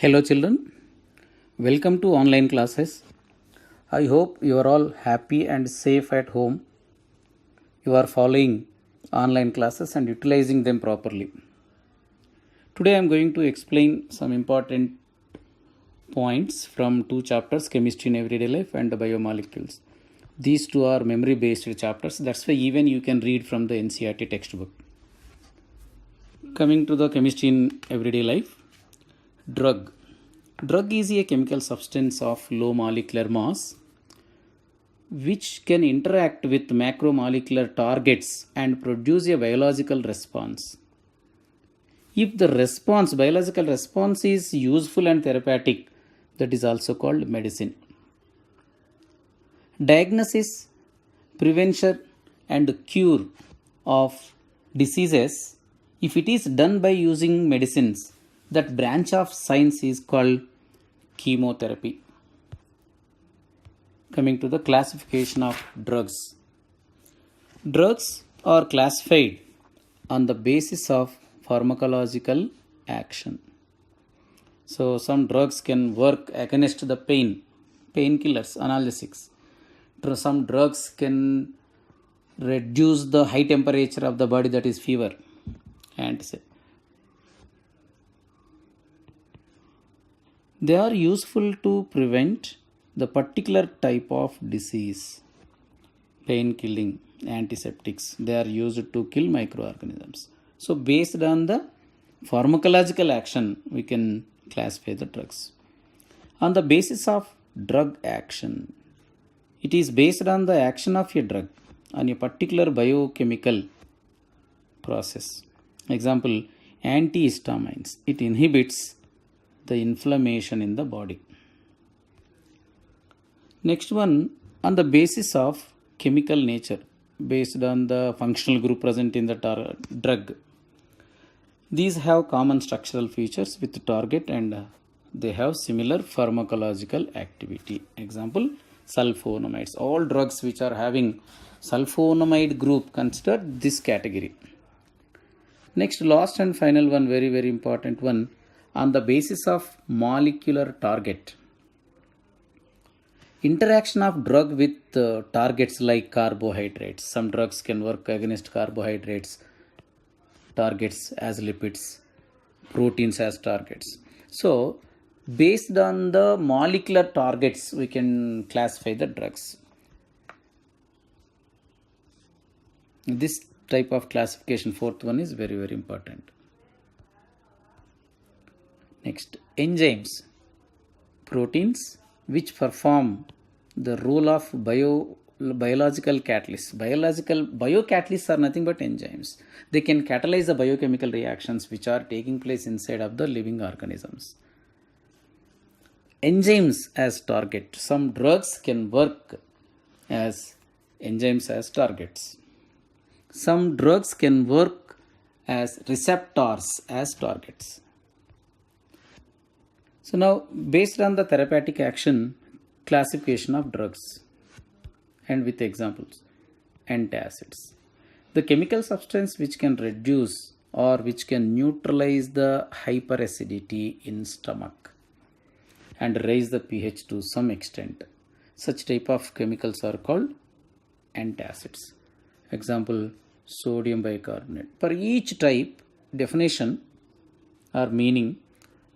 Hello children, welcome to online classes. I hope you are all happy and safe at home. You are following online classes and utilizing them properly. Today I am going to explain some important points from two chapters, Chemistry in Everyday Life and Biomolecules. These two are memory based chapters. That's why even you can read from the NCERT textbook. Coming to the Chemistry in Everyday Life. Drug. Drug is a chemical substance of low molecular mass which can interact with macromolecular targets and produce a biological response. If the biological response is useful and therapeutic, that is also called medicine. Diagnosis, prevention and cure of diseases, if it is done by using medicines, that branch of science is called chemotherapy. Coming to the classification of drugs. Drugs are classified on the basis of pharmacological action. So some drugs can work against the painkillers, analgesics. Some drugs can reduce the high temperature of the body, that is fever, antiseptic. They are useful to prevent the particular type of disease. Pain killing, antiseptics, they are used to kill microorganisms. So based on the pharmacological action, we can classify the drugs. On the basis of drug action, it is based on the action of a drug on a particular biochemical process. Example, antihistamines. It inhibits the inflammation in the body. Next one, on the basis of chemical nature, based on the functional group present in the drug. These have common structural features with target and they have similar pharmacological activity. Example, sulfonamides. All drugs which are having sulfonamide group considered this category. Next, last and final one, very very important one, on the basis of molecular target. Interaction of drug with targets like carbohydrates. Some drugs can work against carbohydrates, targets as lipids, proteins as targets. So, based on the molecular targets, we can classify the drugs. This type of classification, fourth one, is very very important. Next, enzymes, proteins which perform the role of biological catalysts. Biocatalysts are nothing but enzymes. They can catalyze the biochemical reactions which are taking place inside of the living organisms. Enzymes as target. Some drugs can work as enzymes as targets. Some drugs can work as receptors as targets. So now, based on the therapeutic action, classification of drugs and with examples, antacids. The chemical substance which can reduce or which can neutralize the hyperacidity in stomach and raise the pH to some extent. Such type of chemicals are called antacids. Example, sodium bicarbonate. For each type, definition or meaning,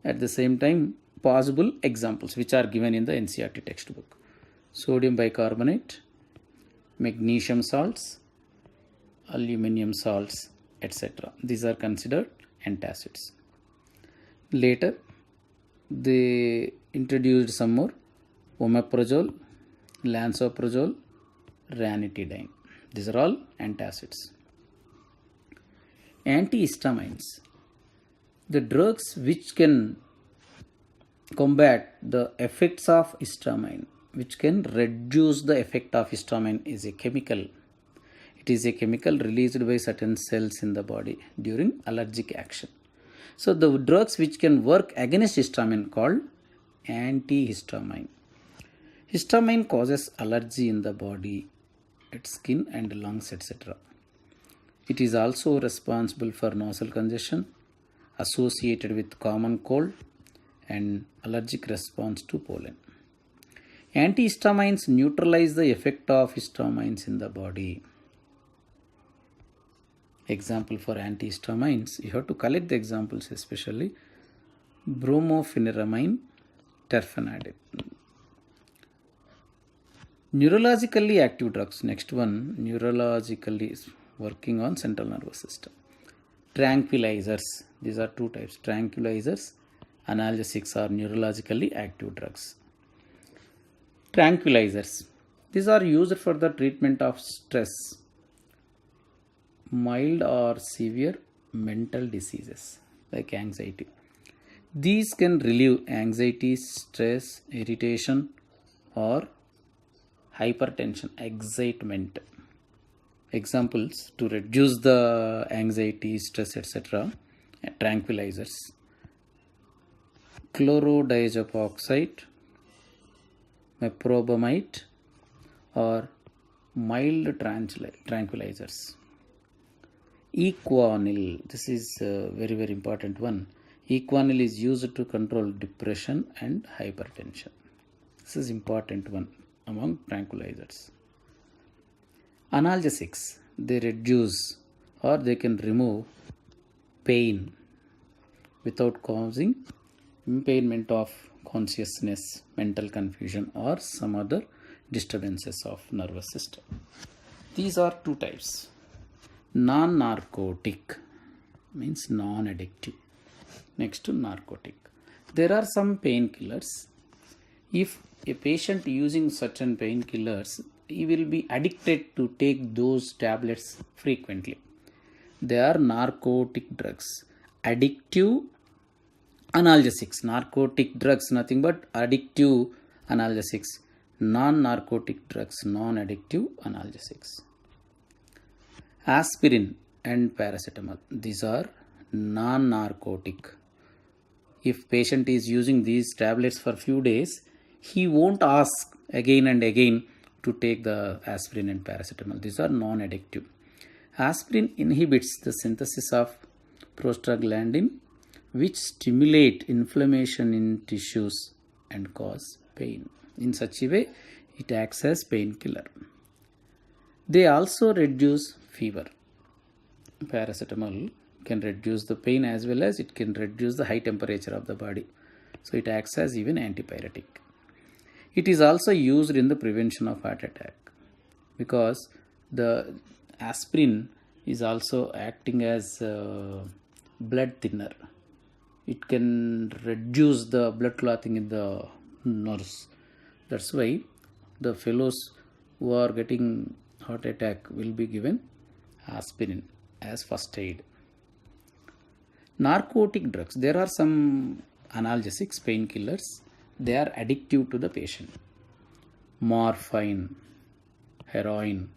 at the same time possible examples which are given in the NCERT textbook. Sodium bicarbonate, magnesium salts, aluminum salts, etc. These are considered antacids. Later, they introduced some more: omeprazole, lansoprazole, ranitidine. These are all antacids. Antihistamines. The drugs which can combat the effects of histamine, which can reduce the effect of histamine, is a chemical. It is a chemical released by certain cells in the body during allergic action. So the drugs which can work against histamine called antihistamine. Histamine causes allergy in the body, its skin and lungs, etc. It is also responsible for nasal congestion associated with common cold and allergic response to pollen. Antihistamines neutralize the effect of histamines in the body. Example for antihistamines, you have to collect the examples, especially bromophenramine, terfenadine. Neurologically active drugs. Next one, neurologically is working on central nervous system. Tranquilizers. These are two types. Tranquilizers, analgesics are neurologically active drugs. Tranquilizers. These are used for the treatment of stress, mild or severe mental diseases like anxiety. These can relieve anxiety, stress, irritation, or hypertension, excitement. Examples to reduce the anxiety, stress, etc. Tranquilizers: chlorodiazepoxide, meprobamate, or mild tranquilizers. Equanil, this is a very important one. Equanil is used to control depression and hypertension. This is important one among tranquilizers. Analgesics, they reduce or they can remove pain without causing impairment of consciousness, mental confusion, or some other disturbances of nervous system. These are two types. Non-narcotic means non-addictive. Next to narcotic. There are some painkillers. If a patient using certain painkillers, he will be addicted to take those tablets frequently. They are narcotic drugs. Addictive analgesics. Narcotic drugs, nothing but addictive analgesics. Non-narcotic drugs, non-addictive analgesics. Aspirin and paracetamol. These are non-narcotic. If patient is using these tablets for few days, he won't ask again and again to take the aspirin and paracetamol. These are non-addictive. Aspirin inhibits the synthesis of prostaglandin, which stimulate inflammation in tissues and cause pain. In such a way, it acts as painkiller. They also reduce fever. Paracetamol can reduce the pain as well as it can reduce the high temperature of the body. So it acts as even antipyretic. It is also used in the prevention of heart attack because the aspirin is also acting as a blood thinner. It can reduce the blood clotting in the nerves. That's why the fellows who are getting heart attack will be given aspirin as first aid. Narcotic drugs. There are some analgesics, painkillers. They are addictive to the patient. Morphine, heroin,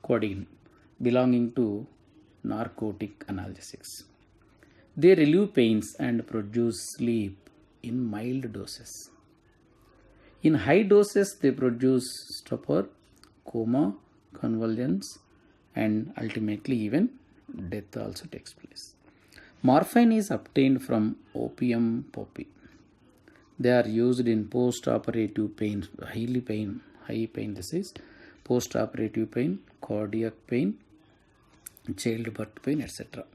codeine belonging to narcotic analgesics. They relieve pains and produce sleep in mild doses. In high doses, they produce stupor, coma, convulsions, and ultimately even death also takes place. Morphine is obtained from opium poppy. They are used in post-operative pain, high pain disease, post-operative pain, cardiac pain, childbirth pain, etc.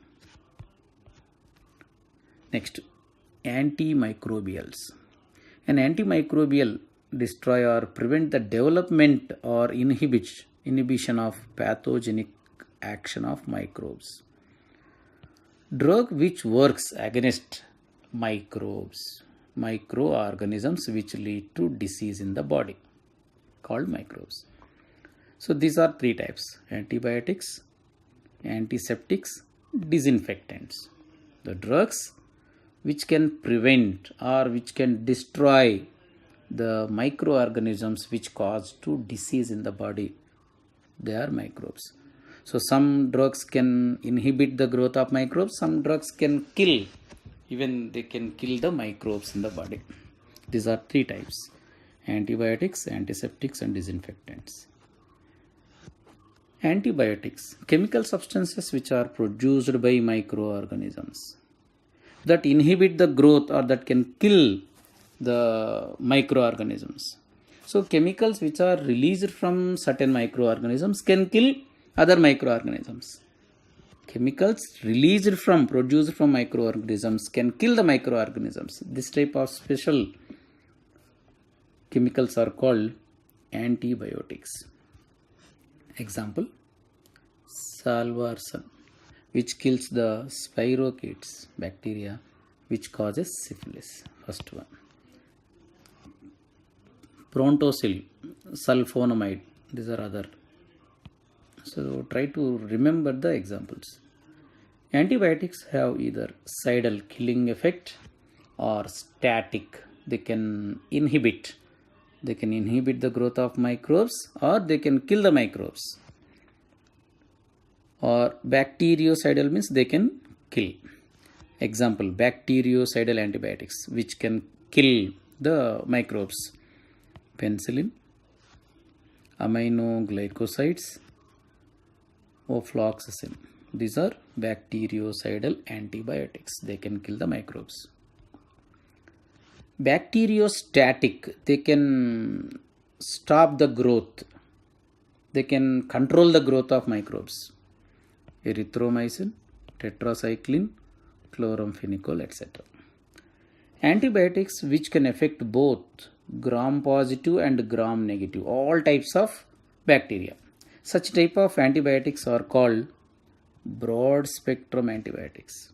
Next, antimicrobials. An antimicrobial destroy or prevent the development or inhibition of pathogenic action of microbes. Drug which works against microorganisms which lead to disease in the body, called microbes. So these are three types: antibiotics, antiseptics, disinfectants. The drugs which can prevent or which can destroy the microorganisms which cause to disease in the body, they are microbes. So some drugs can inhibit the growth of microbes, some drugs can kill, even they can kill the microbes in the body. These are three types: antibiotics, antiseptics, and disinfectants. Antibiotics, chemical substances which are produced by microorganisms. that inhibit the growth or that can kill the microorganisms. So chemicals which are released from certain microorganisms can kill other microorganisms. Chemicals produced from microorganisms can kill the microorganisms. This type of special chemicals are called antibiotics. Example, salvarsan, which kills the spirochetes bacteria which causes syphilis. First one. Prontosil, sulfonamide, these are other. So try to remember the examples. Antibiotics have either cidal killing effect or static. They can inhibit the growth of microbes or they can kill the microbes. Or bactericidal means they can kill. Example, bactericidal antibiotics which can kill the microbes. Penicillin, aminoglycosides, ofloxacin. These are bactericidal antibiotics. They can kill the microbes. Bacteriostatic, they can stop the growth. They can control the growth of microbes. Erythromycin, tetracycline, chloramphenicol, etc. Antibiotics which can affect both gram-positive and gram-negative, all types of bacteria. Such type of antibiotics are called broad-spectrum antibiotics.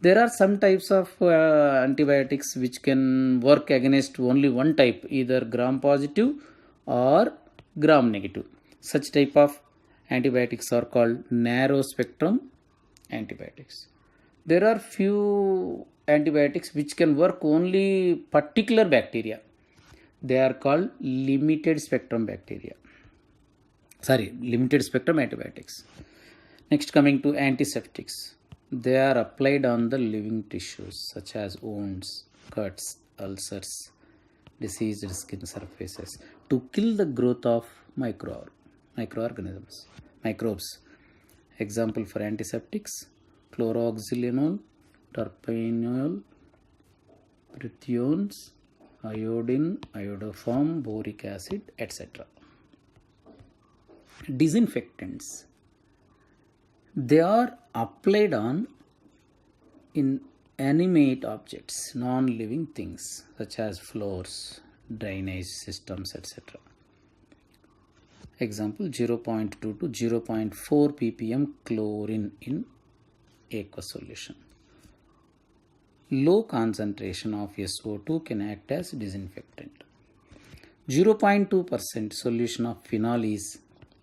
There are some types of antibiotics which can work against only one type, either gram-positive or gram-negative. Such type of antibiotics are called narrow-spectrum antibiotics. There are few antibiotics which can work only particular bacteria. They are called limited spectrum antibiotics. Next, coming to antiseptics. They are applied on the living tissues such as wounds, cuts, ulcers, diseased skin surfaces to kill the growth of microorganisms, microbes. Example for antiseptics, chloroxylenol, terpeneol, prethiones, iodine, iodoform, boric acid, etc. Disinfectants. They are applied on inanimate objects, non-living things such as floors, drainage systems, etc. Example, 0.2 to 0.4 ppm chlorine in aqueous solution. Low concentration of SO2 can act as disinfectant. 0.2% solution of phenol is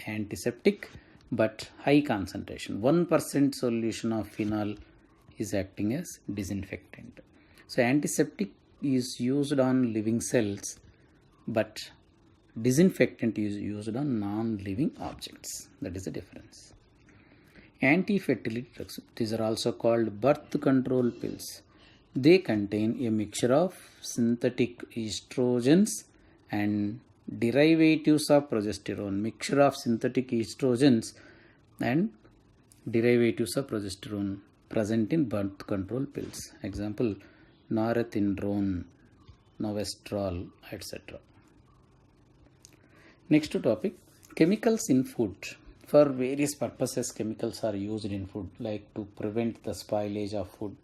antiseptic, but high concentration. 1% solution of phenol is acting as disinfectant. So antiseptic is used on living cells, but disinfectant is used on non-living objects. That is the difference. Anti-fertility drugs. These are also called birth control pills. They contain a mixture of synthetic estrogens and derivatives of progesterone. Mixture of synthetic estrogens and derivatives of progesterone present in birth control pills. Example, norethindrone, novestrol, etc. Next topic, chemicals in food. For various purposes, chemicals are used in food, like to prevent the spoilage of food.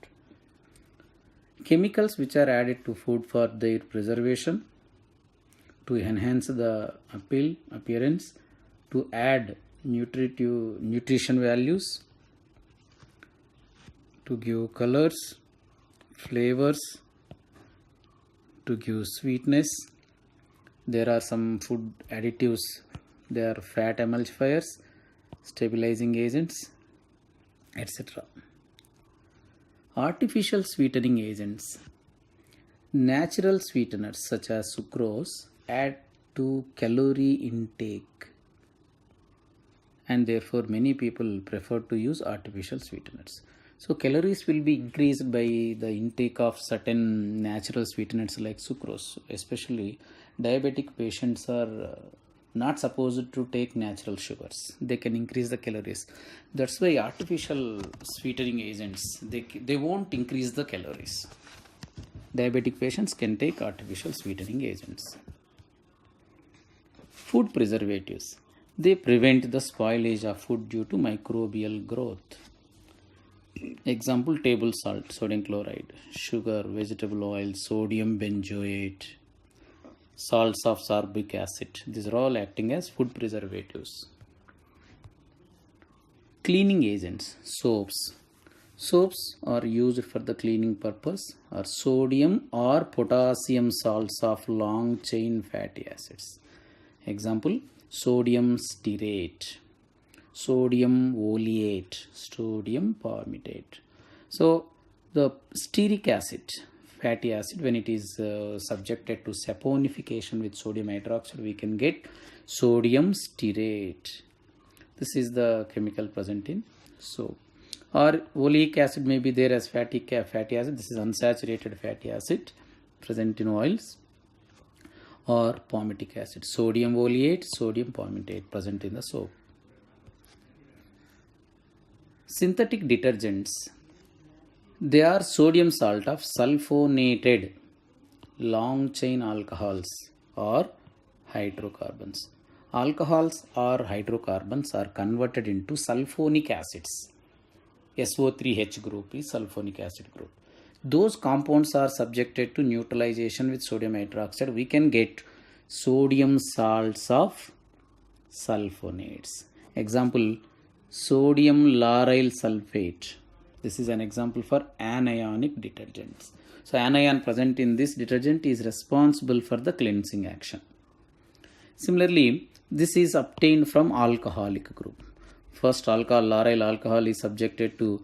Chemicals which are added to food for their preservation, to enhance the appearance, to add nutrition values, to give colors, flavors, to give sweetness. There are some food additives. They are fat emulsifiers, stabilizing agents, etc. Artificial sweetening agents. Natural sweeteners such as sucrose add to calorie intake, and therefore many people prefer to use artificial sweeteners. So calories will be increased by the intake of certain natural sweeteners like sucrose. Especially diabetic patients are not supposed to take natural sugars. They can increase the calories. That's why artificial sweetening agents, they won't increase the calories. Diabetic patients can take artificial sweetening agents. Food preservatives. They prevent the spoilage of food due to microbial growth. Example, table salt, sodium chloride, sugar, vegetable oil, sodium benzoate, salts of sorbic acid. These are all acting as food preservatives. Cleaning agents, soaps. Soaps are used for the cleaning purpose are sodium or potassium salts of long chain fatty acids. Example, sodium stearate, sodium oleate, sodium palmitate. So the stearic acid, fatty acid, when it is subjected to saponification with sodium hydroxide, we can get sodium stearate. This is the chemical present in soap. Or oleic acid may be there as fatty acid. This is unsaturated fatty acid present in oils. Or palmitic acid, sodium oleate, sodium palmitate present in the soap. Synthetic detergents, they are sodium salt of sulfonated long chain alcohols or hydrocarbons. Alcohols or hydrocarbons are converted into sulfonic acids. SO3H group is sulfonic acid group. Those compounds are subjected to neutralization with sodium hydroxide. We can get sodium salts of sulfonates. Example, sodium lauryl sulfate. This is an example for anionic detergents. So anion present in this detergent is responsible for the cleansing action. Similarly, this is obtained from alcoholic group. First alcohol, lauryl alcohol is subjected to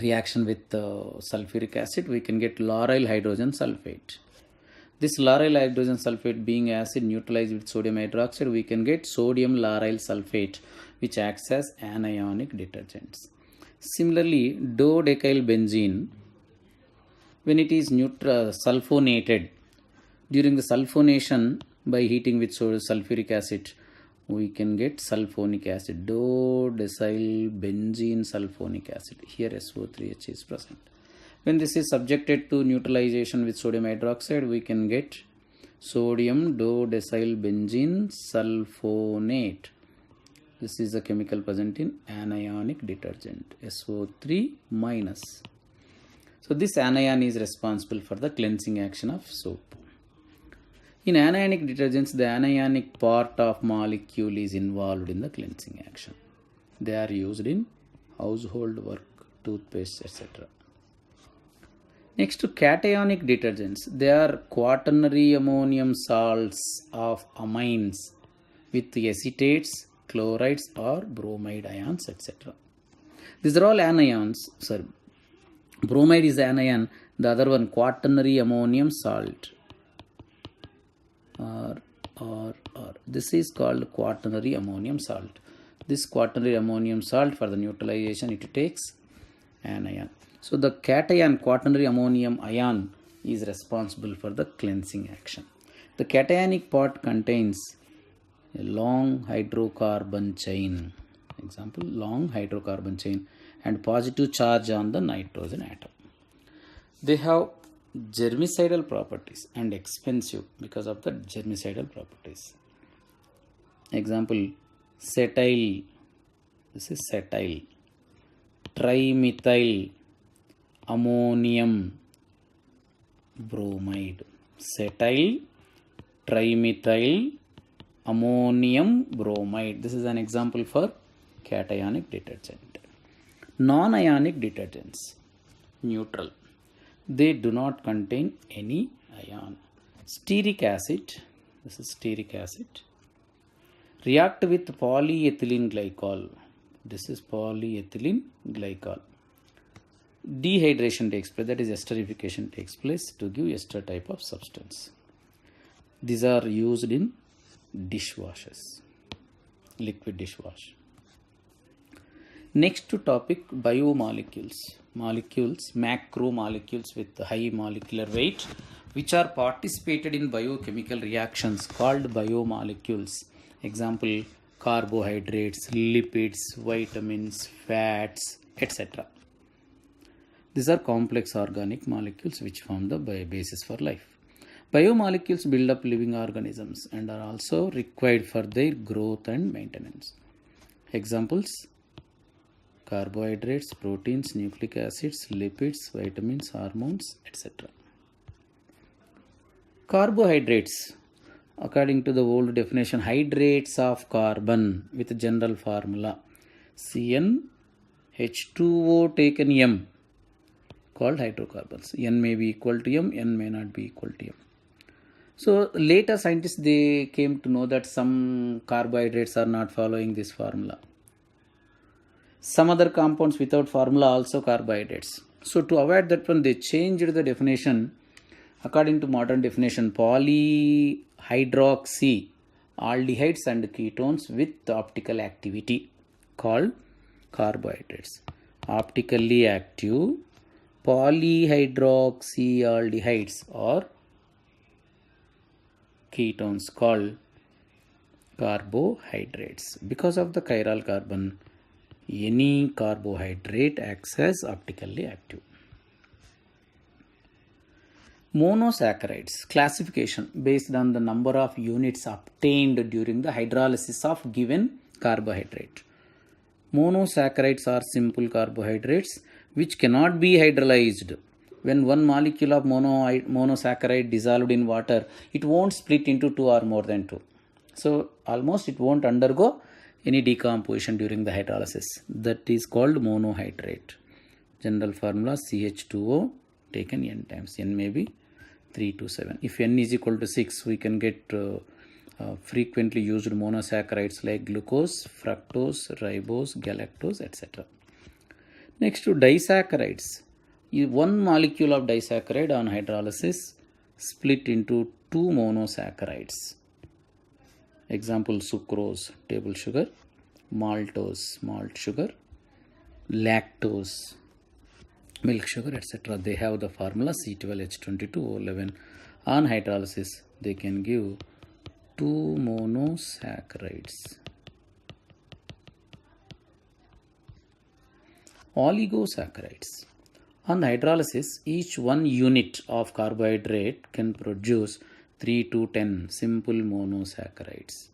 reaction with sulfuric acid. We can get lauryl hydrogen sulfate. This lauryl hydrogen sulfate being acid neutralized with sodium hydroxide, we can get sodium lauryl sulfate, which acts as anionic detergents. Similarly, dodecyl benzene, when it is sulfonated, during the sulfonation by heating with sulfuric acid, we can get sulfonic acid, dodecyl benzene sulfonic acid. Here SO3H is present. When this is subjected to neutralization with sodium hydroxide, we can get sodium dodecyl benzene sulfonate. This is the chemical present in anionic detergent, SO3 minus. So this anion is responsible for the cleansing action of soap. In anionic detergents, the anionic part of molecule is involved in the cleansing action. They are used in household work, toothpaste, etc. Next to cationic detergents, they are quaternary ammonium salts of amines with acetates, chlorides or bromide ions, etc. These are all anions. Sorry, bromide is anion, the other one quaternary ammonium salt. This is called quaternary ammonium salt. This quaternary ammonium salt, for the neutralization, it takes anion. So the cation quaternary ammonium ion is responsible for the cleansing action. The cationic part contains a long hydrocarbon chain. Example, long hydrocarbon chain and positive charge on the nitrogen atom. They have germicidal properties and expensive because of the germicidal properties. Example, cetyl. This is cetyl. Trimethyl ammonium bromide. Cetyl trimethyl ammonium bromide. This is an example for cationic detergent. Non-ionic detergents, neutral. They do not contain any ion. Stearic acid, this is stearic acid, react with polyethylene glycol. This is polyethylene glycol. Dehydration takes place, that is esterification takes place to give ester type of substance. These are used in dishwashers, liquid dishwash. Next to topic, biomolecules. Molecules, macromolecules with high molecular weight which are participated in biochemical reactions called biomolecules. Example, carbohydrates, lipids, vitamins, fats, etc. These are complex organic molecules which form the basis for life. Biomolecules build up living organisms and are also required for their growth and maintenance. Examples: carbohydrates, proteins, nucleic acids, lipids, vitamins, hormones, etc. Carbohydrates, according to the old definition, hydrates of carbon with general formula CnH2O taken M, called hydrocarbons. N may be equal to M, N may not be equal to M. So later scientists, they came to know that some carbohydrates are not following this formula. Some other compounds without formula also carbohydrates. So to avoid that one, they changed the definition. According to modern definition, polyhydroxy aldehydes and ketones with optical activity called carbohydrates. Optically active polyhydroxyaldehydes or ketones called carbohydrates. Because of the chiral carbon, any carbohydrate acts as optically active. Monosaccharides classification based on the number of units obtained during the hydrolysis of given carbohydrate. Monosaccharides are simple carbohydrates which cannot be hydrolyzed. When one molecule of monosaccharide dissolved in water, it won't split into two or more than two. So almost it won't undergo any decomposition during the hydrolysis. That is called monohydrate. General formula CH2O taken N times. N may be 3 to 7. If N is equal to 6, we can get frequently used monosaccharides like glucose, fructose, ribose, galactose, etc. Next to disaccharides. One molecule of disaccharide on hydrolysis split into two monosaccharides. Example: sucrose, table sugar; maltose, malt sugar; lactose, milk sugar, etc. They have the formula C12H22O11. On hydrolysis, they can give two monosaccharides. Oligosaccharides. On hydrolysis, each one unit of carbohydrate can produce 3 to 10 simple monosaccharides.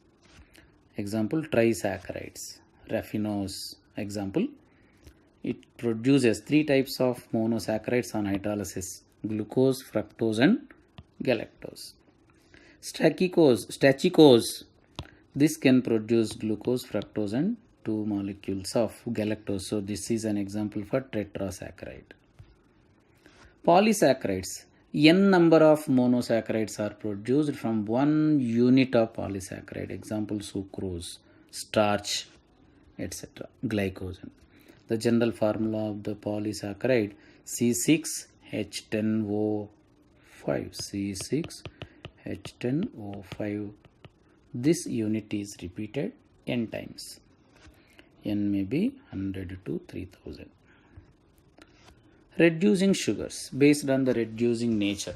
Example: trisaccharides, raffinose. Example: it produces 3 types of monosaccharides on hydrolysis: glucose, fructose, and galactose. Stachylose, this can produce glucose, fructose, and 2 molecules of galactose. So this is an example for tetrasaccharide. Polysaccharides. N number of monosaccharides are produced from one unit of polysaccharide. Example: sucrose, starch, etc. Glycogen. The general formula of the polysaccharide C6H10O5. C6H10O5. This unit is repeated N times. N may be 100 to 3000. Reducing sugars based on the reducing nature.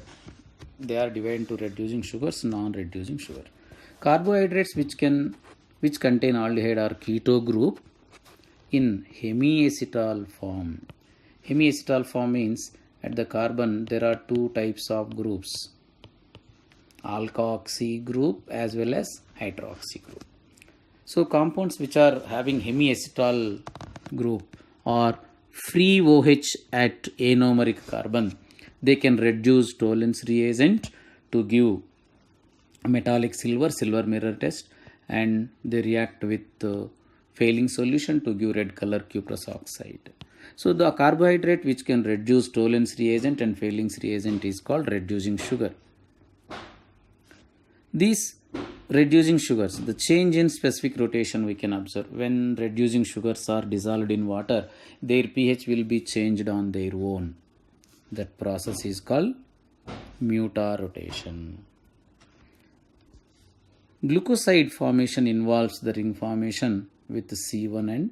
They are divided into reducing sugars, non-reducing sugar. Carbohydrates which contain aldehyde or keto group in hemiacetal form. Hemiacetal form means at the carbon there are 2 types of groups: alkoxy group as well as hydroxy group. So compounds which are having hemiacetal group are free OH at anomeric carbon. They can reduce Tollens reagent to give metallic silver mirror test, and they react with failing solution to give red color cuprous oxide. So the carbohydrate which can reduce Tollens reagent and failing reagent is called reducing sugar. These reducing sugars, the change in specific rotation we can observe. When reducing sugars are dissolved in water, their pH will be changed on their own. That process is called mutarotation. Glucoside formation involves the ring formation with C1 and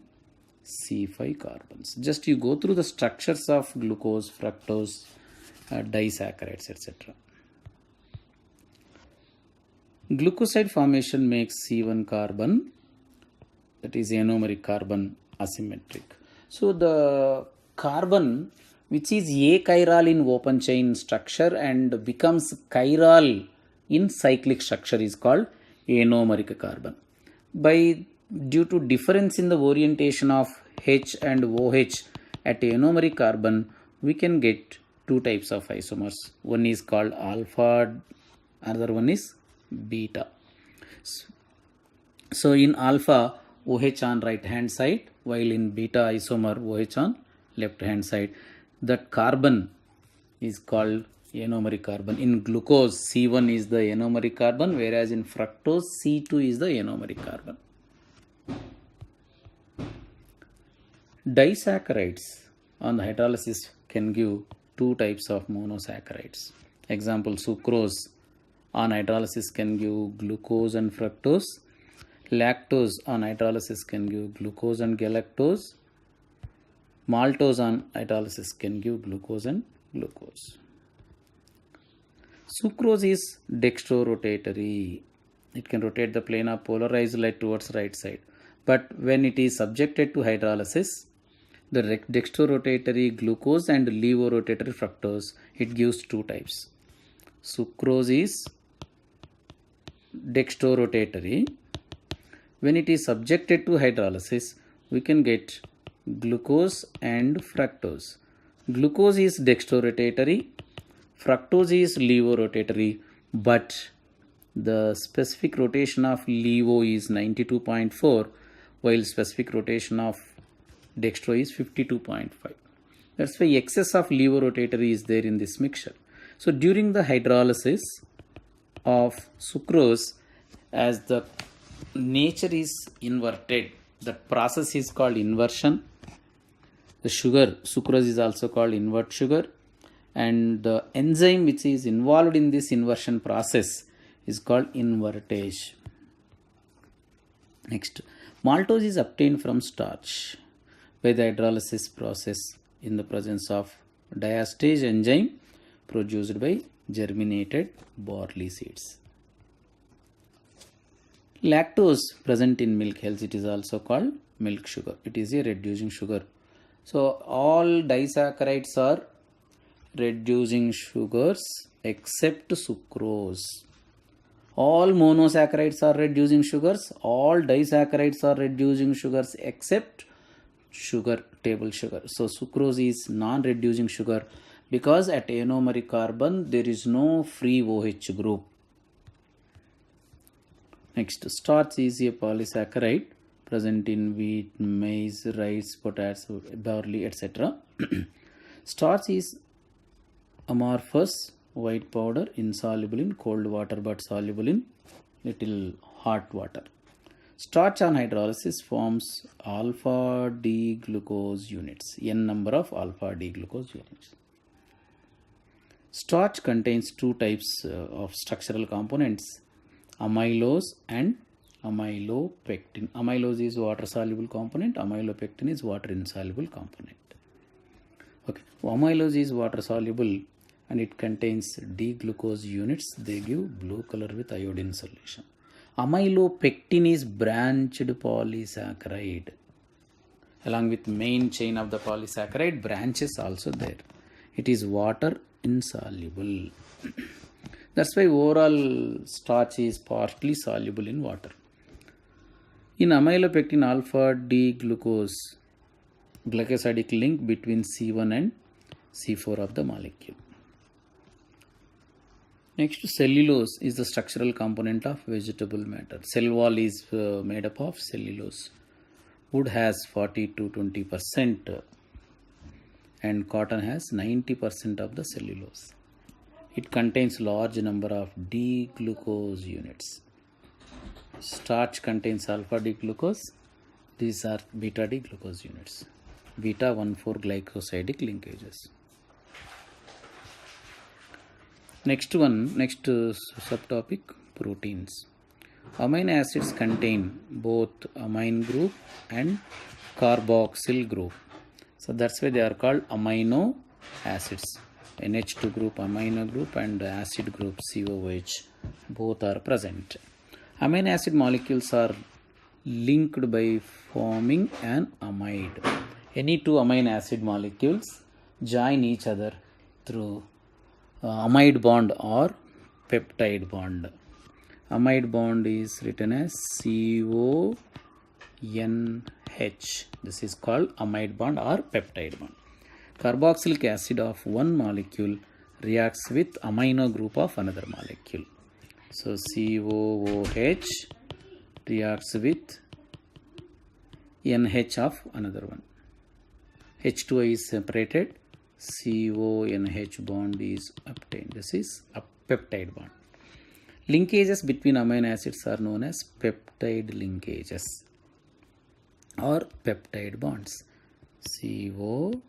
C5 carbons. Just you go through the structures of glucose, fructose, disaccharides, etc. Glucoside formation makes C1 carbon, that is anomeric carbon, asymmetric. So the carbon which is achiral in open chain structure and becomes chiral in cyclic structure is called anomeric carbon. Due to difference in the orientation of H and OH at anomeric carbon, we can get two types of isomers. One is called alpha, another one is beta. So in alpha, OH on right hand side, while in beta isomer, OH on left hand side. That carbon is called anomeric carbon. In glucose, C1 is the anomeric carbon, whereas in fructose, C2 is the anomeric carbon. Disaccharides on the hydrolysis can give two types of monosaccharides. Example, sucrose on hydrolysis can give glucose and fructose. Lactose on hydrolysis can give glucose and galactose. Maltose on hydrolysis can give glucose and glucose. Sucrose is dextrorotatory. It can rotate the plane of polarized light towards right side. But when it is subjected to hydrolysis, the dextrorotatory glucose and levorotatory fructose, it gives two types. Sucrose is dextrorotatory. When it is subjected to hydrolysis, we can get glucose and fructose. Glucose is dextrorotatory, fructose is levorotatory, but the specific rotation of levo is 92.4, while specific rotation of dextro is 52.5. That's why excess of levorotatory is there in this mixture. So during the hydrolysis of sucrose, as the nature is inverted, the process is called inversion. The sugar, sucrose, is also called invert sugar, and the enzyme which is involved in this inversion process is called invertage. Next, maltose is obtained from starch by the hydrolysis process in the presence of diastase enzyme produced by germinated barley seeds. Lactose present in milk, else it is also called milk sugar. It is a reducing sugar. So all disaccharides are reducing sugars except sucrose. All monosaccharides are reducing sugars. All disaccharides are reducing sugars except sugar, table sugar. So sucrose is non-reducing sugar because at anomeric carbon there is no free OH group. Next, starch is a polysaccharide present in wheat, maize, rice, potato, barley, etc. Starch is amorphous white powder, insoluble in cold water but soluble in little hot water. Starch on hydrolysis forms alpha D glucose units, n number of alpha D glucose units. Starch contains two types of structural components, amylose and amylopectin. Amylose is water soluble component, amylopectin is water insoluble component. Okay, amylose is water soluble and it contains D glucose units. They give blue color with iodine solution. Amylopectin is branched polysaccharide. Along with main chain of the polysaccharide, branches also there. It is water insoluble. That's why overall starch is partly soluble in water. In amylopectin, alpha D glucose glycosidic link between C1 and C4 of the molecule. Next, cellulose is the structural component of vegetable matter. Cell wall is made up of cellulose. Wood has 40 to 20% and cotton has 90% of the cellulose. It contains large number of D glucose units. Starch contains alpha D glucose. These are beta D glucose units. Beta 1,4 glycosidic linkages. Next subtopic, proteins. Amino acids contain both amine group and carboxyl group. So that's why they are called amino acids. NH2 group, amino group, and acid group COOH, both are present. Amino acid molecules are linked by forming an amide. Any two amino acid molecules join each other through amide bond or peptide bond. Amide bond is written as CONH. This is called amide bond or peptide bond. Carboxylic acid of one molecule reacts with amino group of another molecule. So COOH reacts with NH of another one. H2O is separated, CONH bond is obtained. This is a peptide bond. Linkages between amino acids are known as peptide linkages or peptide bonds. CONH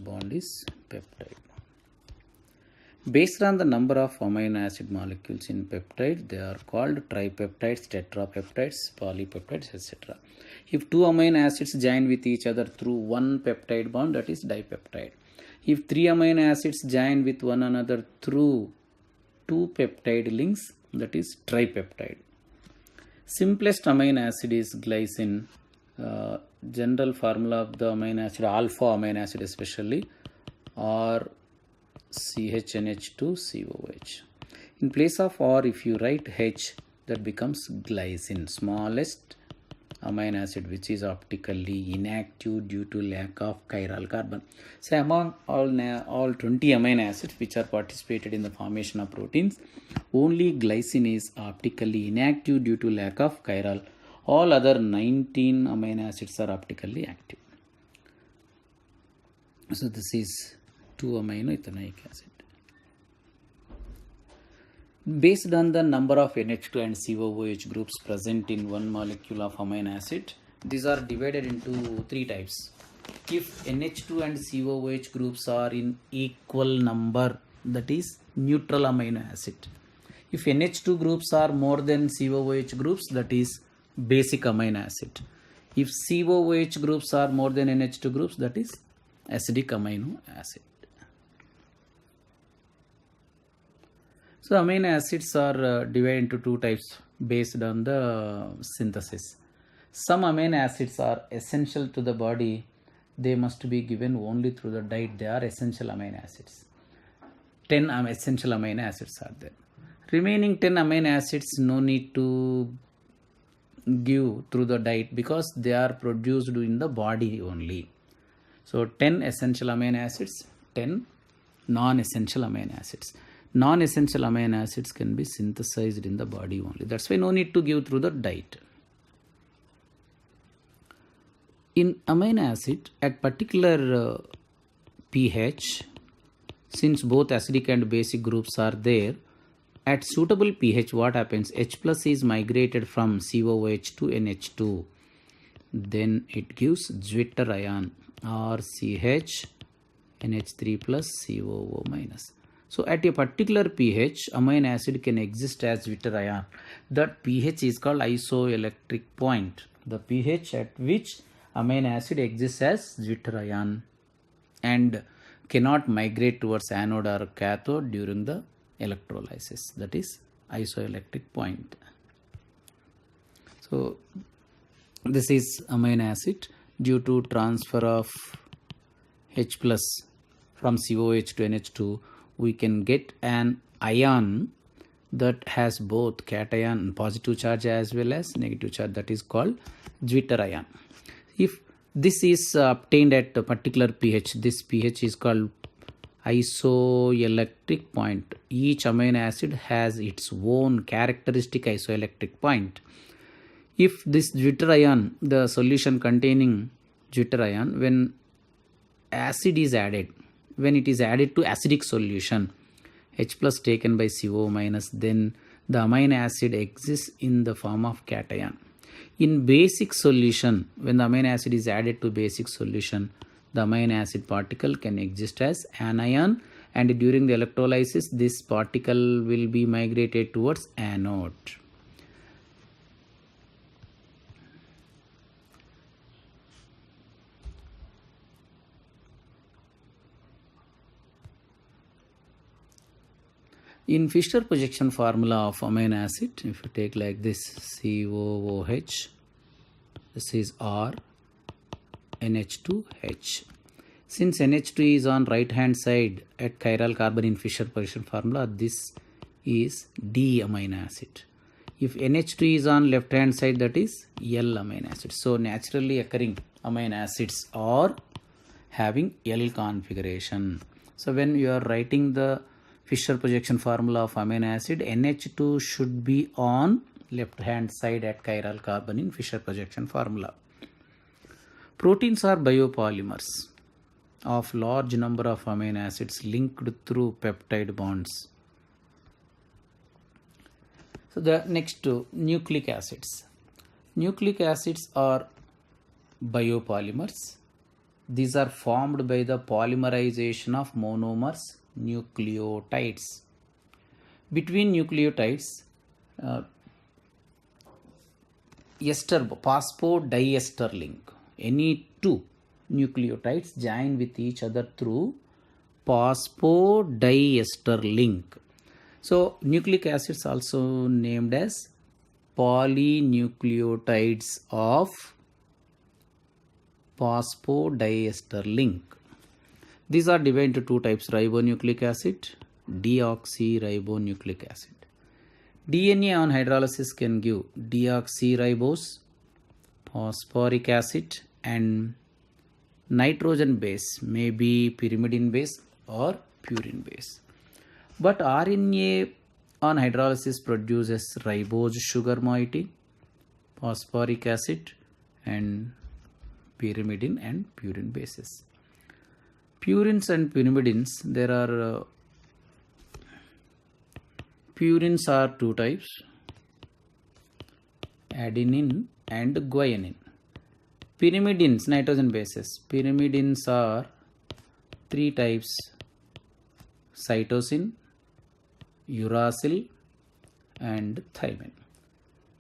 bond is peptide bond. Based on the number of amino acid molecules in peptide, they are called tripeptides, tetrapeptides, polypeptides, etc. If two amino acids join with each other through one peptide bond, that is dipeptide. If three amino acids join with one another through two peptide links, that is tripeptide. Simplest amino acid is glycine. General formula of the amino acid, alpha amino acid especially, or CHNH2COH. In place of R, if you write H, that becomes glycine, smallest amino acid which is optically inactive due to lack of chiral carbon. So among all 20 amino acids which are participated in the formation of proteins, only glycine is optically inactive due to lack of chiral. All other 19 amino acids are optically active. So this is 2-amino ethanoic acid. Based on the number of NH2 and COOH groups present in one molecule of amino acid, these are divided into three types. If NH2 and COOH groups are in equal number, that is neutral amino acid. If NH2 groups are more than COOH groups, that is basic amino acid. If COOH groups are more than NH2 groups, that is acidic amino acid. So amino acids are divided into two types based on the synthesis. Some amino acids are essential to the body. They must be given only through the diet. They are essential amino acids. 10 essential amino acids are there. Remaining 10 amino acids no need to give through the diet because they are produced in the body only. So 10 essential amino acids, 10 non-essential amino acids. Non-essential amino acids can be synthesized in the body only. That's why no need to give through the diet. In amino acid, at particular pH, since both acidic and basic groups are there, at suitable pH, what happens? H plus is migrated from COOH to NH2. Then it gives Zwitter ion or CH NH3 plus COO minus. So at a particular pH, amino acid can exist as Zwitter ion. That pH is called isoelectric point. The pH at which amino acid exists as Zwitter ion and cannot migrate towards anode or cathode during the electrolysis. That is isoelectric point. So this is amino acid. Due to transfer of H plus from COOH to NH2, we can get an ion that has both cation positive charge as well as negative charge. That is called Zwitter ion. If this is obtained at a particular pH, this pH is called isoelectric point. Each amino acid has its own characteristic isoelectric point. If this Zwitter ion, the solution containing Zwitter ion, when acid is added, when it is added to acidic solution, H plus taken by CO minus, then the amino acid exists in the form of cation. In basic solution, when the amino acid is added to basic solution, the amino acid particle can exist as anion, and during the electrolysis, this particle will be migrated towards anode. In Fischer projection formula of amino acid, if you take like this COOH, this is R, NH2H. Since NH2 is on right hand side at chiral carbon in Fischer projection formula, this is D amino acid. If NH2 is on left hand side, that is L amino acid. So naturally occurring amino acids are having L configuration. So when you are writing the Fischer projection formula of amino acid, NH2 should be on left hand side at chiral carbon in Fischer projection formula. Proteins are biopolymers of large number of amino acids linked through peptide bonds. So the next nucleic acids. Nucleic acids are biopolymers. These are formed by the polymerization of monomers, nucleotides. Between nucleotides, phosphodiester link. Any two nucleotides join with each other through phosphodiester link. So nucleic acids also named as polynucleotides of phosphodiester link. These are divided into two types: ribonucleic acid, deoxyribonucleic acid. DNA on hydrolysis can give deoxyribose, phosphoric acid, and nitrogen base, may be pyrimidine base or purine base. But RNA on hydrolysis produces ribose sugar moiety, phosphoric acid, and pyrimidine and purine bases. Purines and pyrimidines, there are purines are two types: adenine and guanine. Pyrimidines, nitrogen bases. Pyrimidines are three types: cytosine, uracil, and thymine.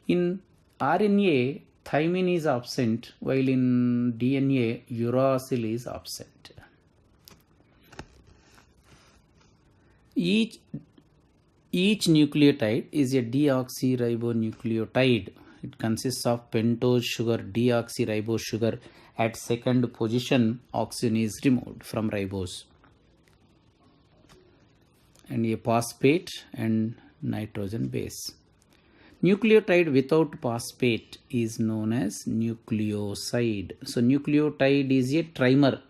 In RNA, thymine is absent, while in DNA, uracil is absent. Each nucleotide is a deoxyribonucleotide. It consists of pentose sugar, deoxyribose sugar. At second position, oxygen is removed from ribose, and a phosphate and nitrogen base. Nucleotide without phosphate is known as nucleoside. So nucleotide is a trimer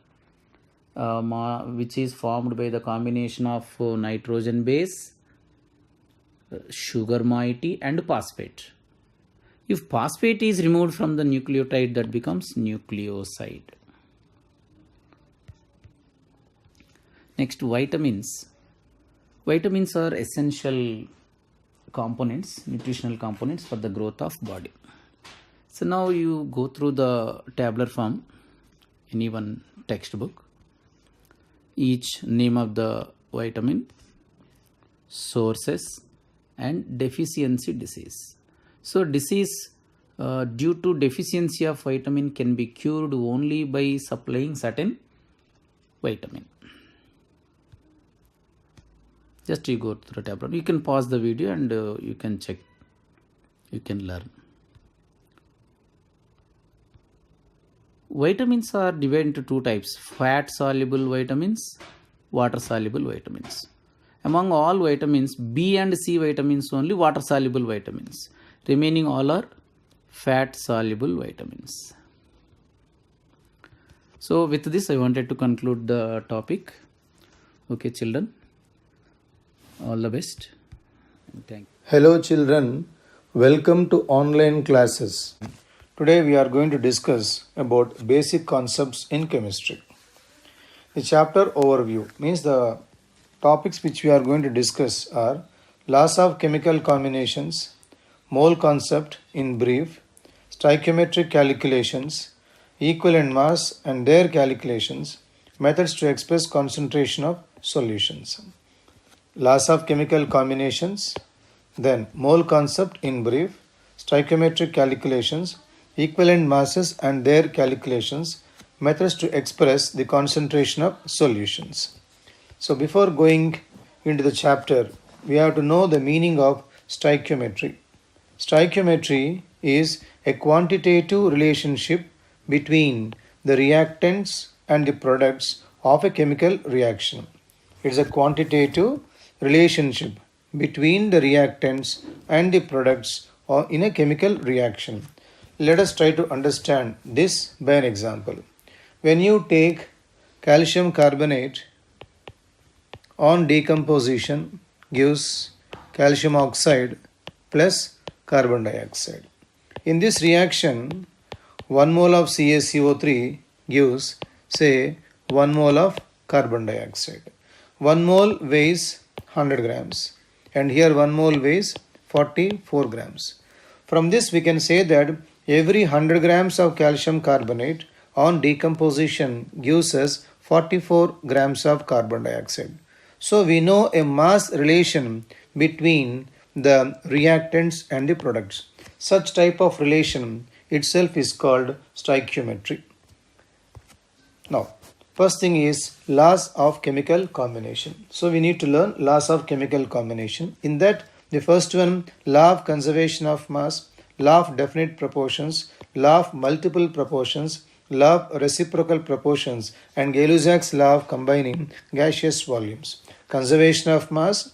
which is formed by the combination of nitrogen base, sugar moiety, and phosphate. If phosphate is removed from the nucleotide, that becomes nucleoside. Next, vitamins. Vitamins are essential components, nutritional components for the growth of body. So now you go through the tabular form, any one textbook, each name of the vitamin, sources, and deficiency disease. So disease due to deficiency of vitamin can be cured only by supplying certain vitamin. Just you go to the tablet. You can pause the video and you can check. You can learn. Vitamins are divided into two types: fat soluble vitamins, water soluble vitamins. Among all vitamins, B and C vitamins only water soluble vitamins. Remaining all are fat soluble vitamins. So with this I wanted to conclude the topic. Okay, children, all the best. Thank you. Hello children, welcome to online classes. Today we are going to discuss about basic concepts in chemistry. The chapter overview means the topics which we are going to discuss are laws of chemical combinations, mole concept in brief, stoichiometric calculations, equivalent mass and their calculations, methods to express concentration of solutions. Laws of chemical combinations, then mole concept in brief, stoichiometric calculations, equivalent masses and their calculations, methods to express the concentration of solutions. So before going into the chapter, we have to know the meaning of stoichiometry. Stoichiometry is a quantitative relationship between the reactants and the products of a chemical reaction. It is a quantitative relationship between the reactants and the products in a chemical reaction. Let us try to understand this by an example. When you take calcium carbonate, on decomposition gives calcium oxide plus carbon dioxide. In this reaction, 1 mole of CaCO3 gives, say, 1 mole of carbon dioxide. 1 mole weighs 100 grams and here 1 mole weighs 44 grams. From this we can say that every 100 grams of calcium carbonate on decomposition gives us 44 grams of carbon dioxide. So we know a mass relation between the reactants and the products. Such type of relation itself is called stoichiometry. Now, first thing is laws of chemical combination. So we need to learn laws of chemical combination. In that, the first one, law of conservation of mass, law of definite proportions, law of multiple proportions, law of reciprocal proportions, and Gay-Lussac's law of combining gaseous volumes. Conservation of mass,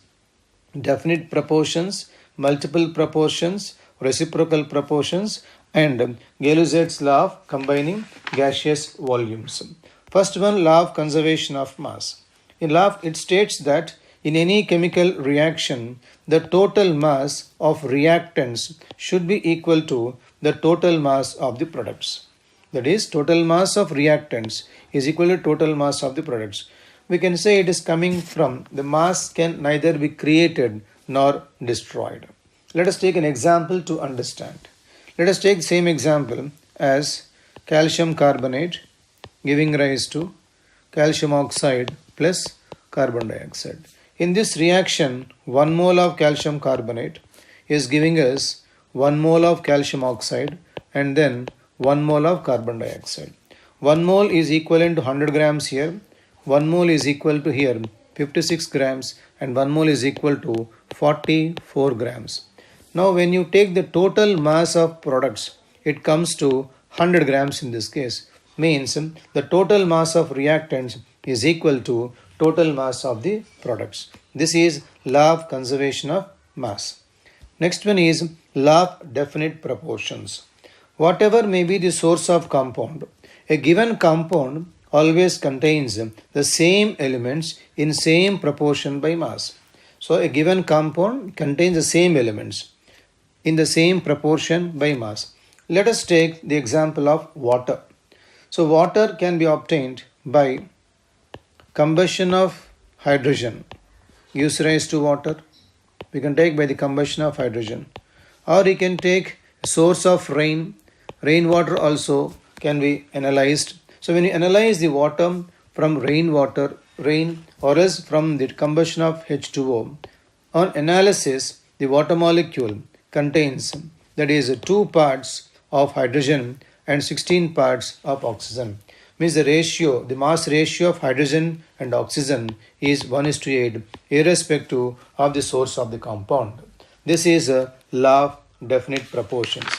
definite proportions, multiple proportions, reciprocal proportions, and Gay-Lussac's law of combining gaseous volumes. First one, law of conservation of mass. In law, it states that in any chemical reaction, the total mass of reactants should be equal to the total mass of the products. That is, total mass of reactants is equal to total mass of the products. We can say it is coming from the mass can neither be created nor destroyed. Let us take an example to understand. Let us take the same example as calcium carbonate giving rise to calcium oxide plus carbon dioxide. In this reaction, 1 mole of calcium carbonate is giving us 1 mole of calcium oxide and then 1 mole of carbon dioxide. 1 mole is equivalent to 100 grams here, 1 mole is equal to here 56 grams and 1 mole is equal to 44 grams. Now when you take the total mass of products, it comes to 100 grams in this case. Means the total mass of reactants is equal to total mass of the products. This is law of conservation of mass. Next one is law of definite proportions. Whatever may be the source of compound, a given compound always contains the same elements in same proportion by mass. So a given compound contains the same elements in the same proportion by mass. Let us take the example of water. So water can be obtained by combustion of hydrogen, gives rise to water. We can take by the combustion of hydrogen. Or we can take a source of rain. Rainwater also can be analyzed. So when you analyze the water from rain or else from the combustion of H2O, on analysis the water molecule contains, that is, 2 parts of hydrogen and 16 parts of oxygen. Means the ratio, the mass ratio of hydrogen and oxygen is 1:8 irrespective of the source of the compound. This is a law of definite proportions.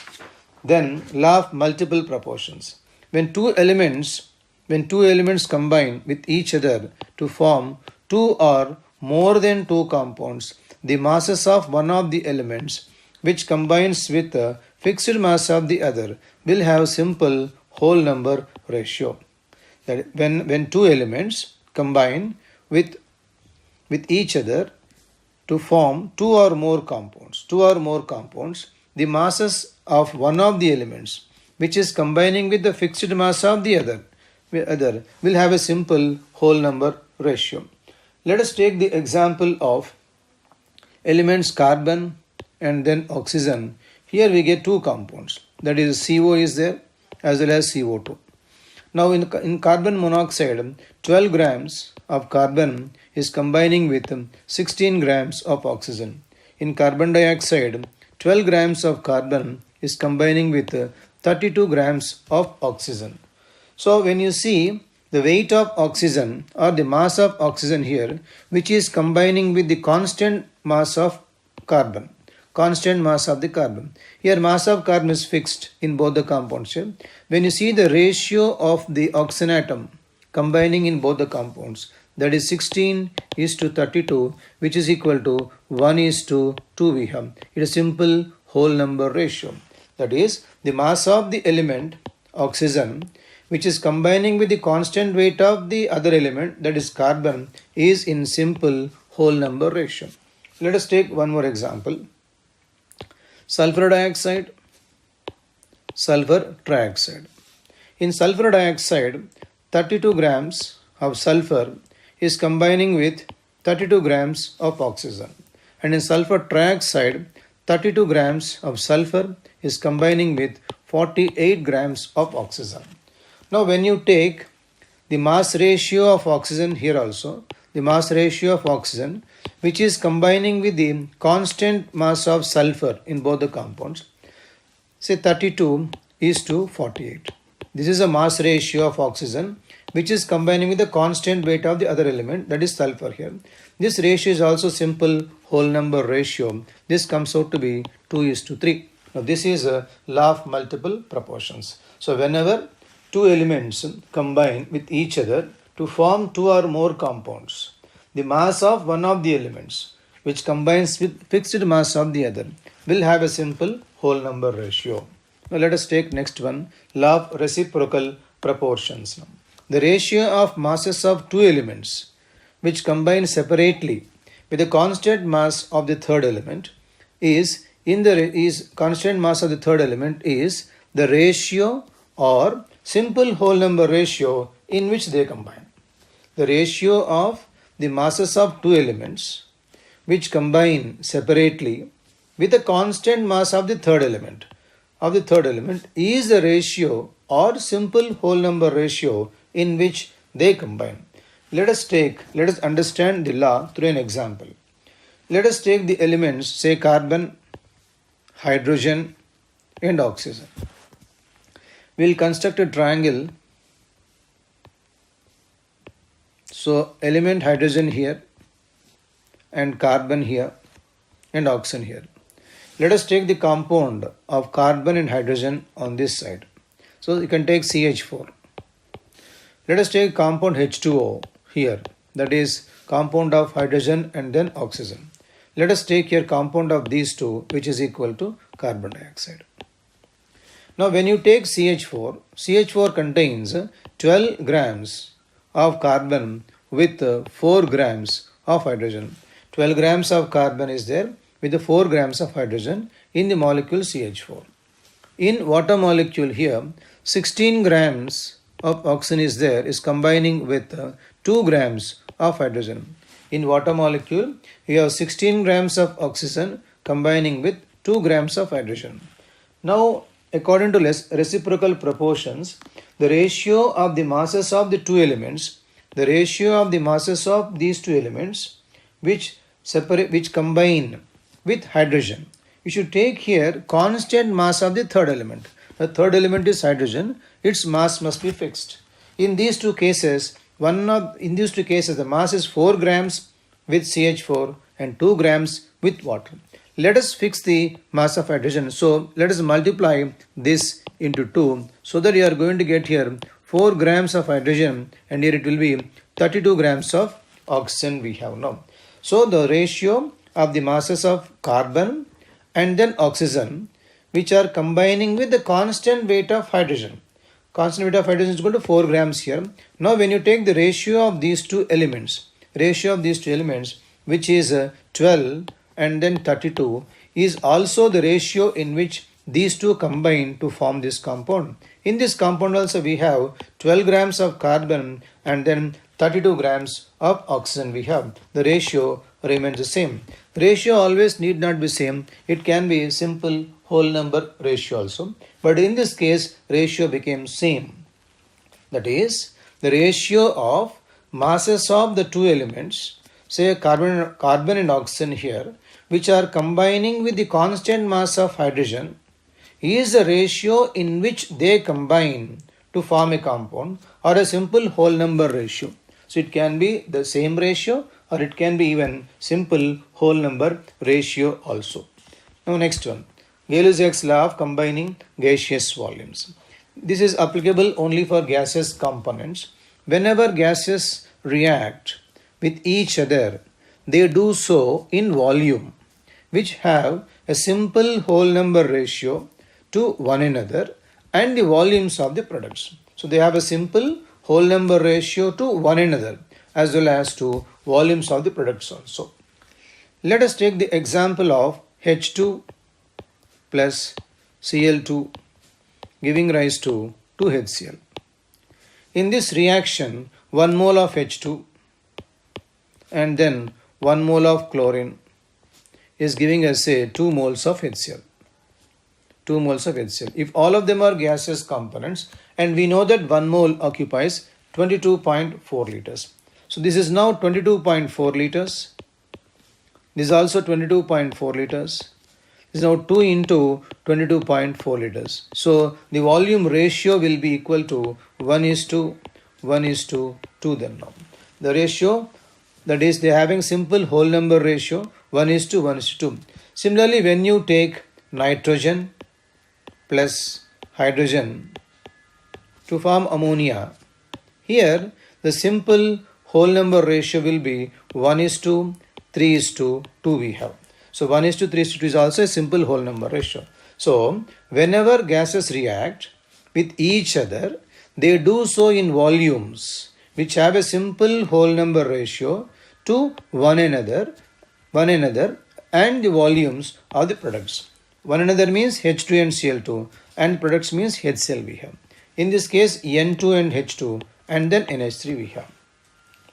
Then law of multiple proportions. When two elements combine with each other to form 2 or more than 2 compounds, the masses of one of the elements which combines with the fixed mass of the other will have simple whole number ratio. That when two elements combine with each other to form 2 or more compounds, the masses of one of the elements which is combining with the fixed mass of the other will have a simple whole number ratio. Let us take the example of elements carbon and then oxygen. Here we get 2 compounds, that is CO is there as well as CO2. Now in carbon monoxide, 12 grams of carbon is combining with 16 grams of oxygen. In carbon dioxide, 12 grams of carbon is combining with 32 grams of oxygen. So when you see the weight of oxygen or the mass of oxygen here, which is combining with the constant mass of carbon. Constant mass of the carbon. Here mass of carbon is fixed in both the compounds here. When you see the ratio of the oxygen atom combining in both the compounds, that is 16 is to 32, which is equal to 1 is to 2 we have. It is a simple whole number ratio. That is, the mass of the element oxygen, which is combining with the constant weight of the other element, that is carbon, is in simple whole number ratio. Let us take one more example. Sulfur dioxide, sulfur trioxide. In sulfur dioxide, 32 grams of sulfur is combining with 32 grams of oxygen. And in sulfur trioxide, 32 grams of sulfur is combining with 48 grams of oxygen. Now when you take the mass ratio of oxygen here also, the mass ratio of oxygen, which is combining with the constant mass of sulfur in both the compounds, say 32 is to 48. This is a mass ratio of oxygen which is combining with the constant weight of the other element, that is sulfur here. This ratio is also simple whole number ratio. This comes out to be 2 is to 3. Now this is a law of multiple proportions. So whenever two elements combine with each other to form two or more compounds, the mass of one of the elements which combines with fixed mass of the other will have a simple whole number ratio. Now let us take next one, law of reciprocal proportions. The ratio of masses of two elements which combine separately with the constant mass of the third element is constant mass of the third element is the ratio or simple whole number ratio in which they combine. The ratio of the masses of two elements which combine separately with the constant mass of the third element is the ratio or simple whole number ratio in which they combine. Let us understand the law through an example. Let us take the elements, say carbon, hydrogen and oxygen. We will construct a triangle. So element hydrogen here and carbon here and oxygen here. Let us take the compound of carbon and hydrogen on this side. So you can take CH4. Let us take compound H2O here, that is compound of hydrogen and then oxygen. Let us take here compound of these two, which is equal to carbon dioxide. Now when you take CH4 contains 12 grams of carbon with 4 grams of hydrogen. 12 grams of carbon is there with the 4 grams of hydrogen in the molecule CH4. In water molecule here, 16 grams of oxygen is combining with 2 grams of hydrogen. In water molecule, you have 16 grams of oxygen combining with 2 grams of hydrogen. Now, according to reciprocal proportions, the ratio of the masses of the two elements, the ratio of the masses of these two elements which combine with hydrogen, you should take here constant mass of the third element. The third element is hydrogen, its mass must be fixed. In these two cases, the mass is 4 grams with CH4 and 2 grams with water. Let us fix the mass of hydrogen. So let us multiply this into 2 so that you are going to get here 4 grams of hydrogen and here it will be 32 grams of oxygen we have now. So the ratio of the masses of carbon and then oxygen which are combining with the constant weight of hydrogen. Constant weight of hydrogen is equal to 4 grams here. Now when you take the ratio of these two elements, which is 12 and then 32 is also the ratio in which these two combine to form this compound. In this compound also we have 12 grams of carbon and then 32 grams of oxygen we have. The ratio remains the same. Ratio always need not be same. It can be simple whole number ratio also. But in this case, ratio became same. That is, the ratio of masses of the two elements, say carbon and oxygen here, which are combining with the constant mass of hydrogen, is the ratio in which they combine to form a compound or a simple whole number ratio. So it can be the same ratio or it can be even simple whole number ratio also. Now next one, Gay-Lussac's law of combining gaseous volumes. This is applicable only for gaseous components. Whenever gases react with each other, they do so in volume which have a simple whole number ratio to one another and the volumes of the products. So they have a simple whole number ratio to one another as well as to volumes of the products also. Let us take the example of H2 plus Cl2 giving rise to 2HCl. In this reaction, 1 mole of H2 and then 1 mole of chlorine is giving us say 2 moles of HCl. 2 moles of HCl. If all of them are gaseous components, and we know that 1 mole occupies 22.4 liters. So this is now 22.4 liters. This is also 22.4 liters. This is now 2 into 22.4 liters. So the volume ratio will be equal to 1:2 then now. The ratio, that is they are having simple whole number ratio 1:1:2. Similarly, when you take nitrogen plus hydrogen to form ammonia, here the simple whole number ratio will be 1:3:2 we have. So 1:3:2 is also a simple whole number ratio. So whenever gases react with each other, they do so in volumes which have a simple whole number ratio to one another and the volumes of the products. One another means H2 and Cl2 and products means HCl we have. In this case N2 and H2 and then NH3 we have.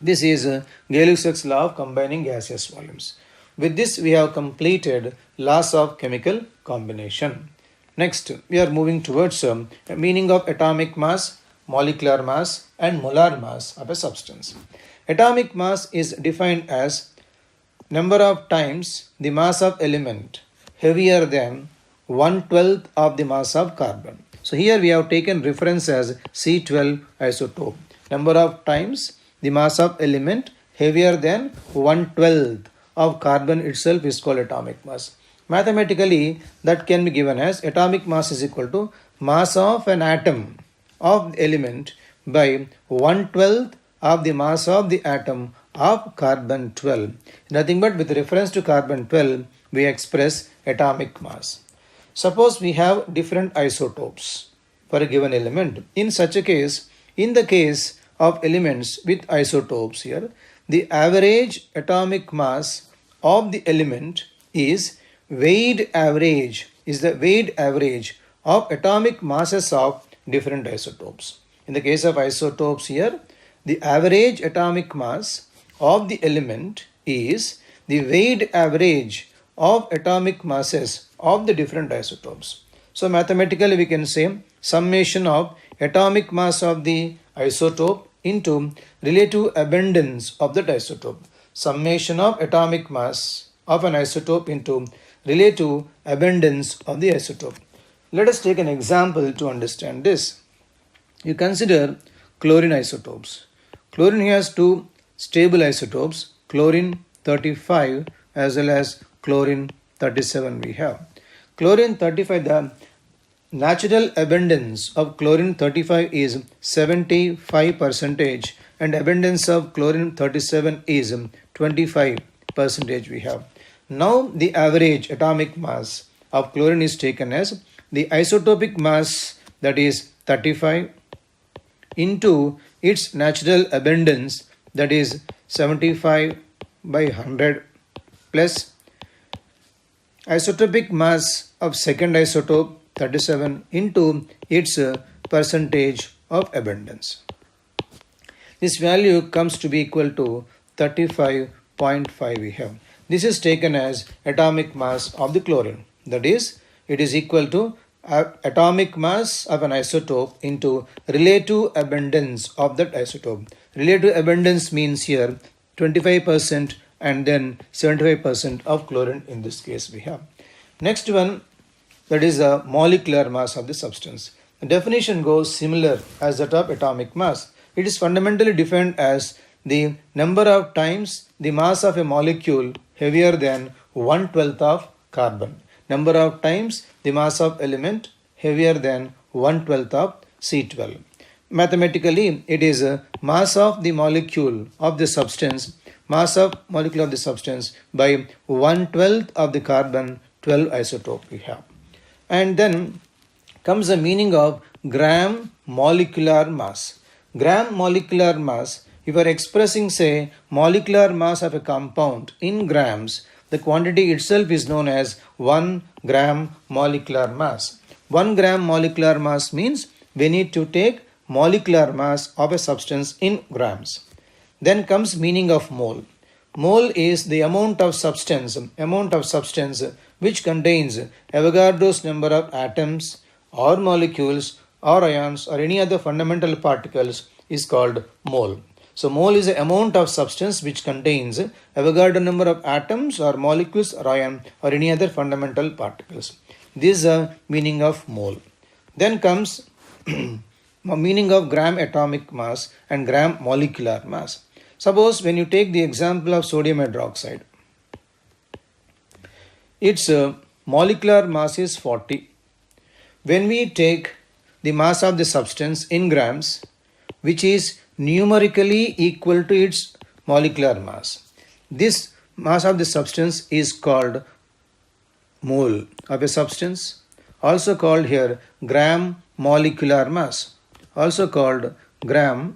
This is Gay-Lussac's law of combining gaseous volumes. With this we have completed laws of chemical combination. Next we are moving towards a meaning of atomic mass, molecular mass and molar mass of a substance. Atomic mass is defined as number of times the mass of element heavier than 1/12 of the mass of carbon. So here we have taken reference as C12 isotope. Number of times the mass of element heavier than 1/12 of carbon itself is called atomic mass. Mathematically, that can be given as atomic mass is equal to mass of an atom of the element by 1/12 of the mass of the atom of carbon 12. Nothing but with reference to carbon 12, we express atomic mass. Suppose we have different isotopes for a given element. In such a case, in the case of elements with isotopes here, the average atomic mass of the element is the weighted average of atomic masses of different isotopes. In the case of isotopes here, the average atomic mass of the element is the weighted average of atomic masses of the different isotopes. So mathematically we can say summation of atomic mass of the isotope into relative abundance of that isotope. Summation of atomic mass of an isotope into relative abundance of the isotope. Let us take an example to understand this. You consider chlorine isotopes. Chlorine has two stable isotopes, chlorine 35 as well as chlorine 37 we have. Chlorine 35, the natural abundance of chlorine 35 is 75% and abundance of chlorine 37 is 25% we have. Now the average atomic mass of chlorine is taken as the isotopic mass, that is 35, into its natural abundance, that is 75 by 100, plus isotopic mass of second isotope 37 into its percentage of abundance. This value comes to be equal to 35.5 we have. This is taken as atomic mass of the chlorine. That is, it is equal to atomic mass of an isotope into relative abundance of that isotope. Relative abundance means here 25% and then 75% of chlorine in this case we have. Next one, that is the molecular mass of the substance. The definition goes similar as that of atomic mass. It is fundamentally defined as the number of times the mass of a molecule heavier than 1/12 of carbon. Number of times the mass of element heavier than 1/12 of C12. Mathematically, it is a mass of the molecule of the substance, mass of molecule of the substance by 1/12 of the carbon 12 isotope we have. And then comes the meaning of gram molecular mass. Gram molecular mass, if you are expressing, say, molecular mass of a compound in grams, the quantity itself is known as 1 gram molecular mass. 1 gram molecular mass means we need to take molecular mass of a substance in grams. Then comes meaning of mole. Mole is the amount of substance which contains Avogadro's number of atoms or molecules or ions or any other fundamental particles is called mole. So mole is the amount of substance which contains Avogadro number of atoms or molecules or ion or any other fundamental particles. This is the meaning of mole. Then comes meaning of gram atomic mass and gram molecular mass. Suppose when you take the example of sodium hydroxide, its molecular mass is 40. When we take the mass of the substance in grams, which is numerically equal to its molecular mass, this mass of the substance is called mole of a substance, also called here gram molecular mass, also called gram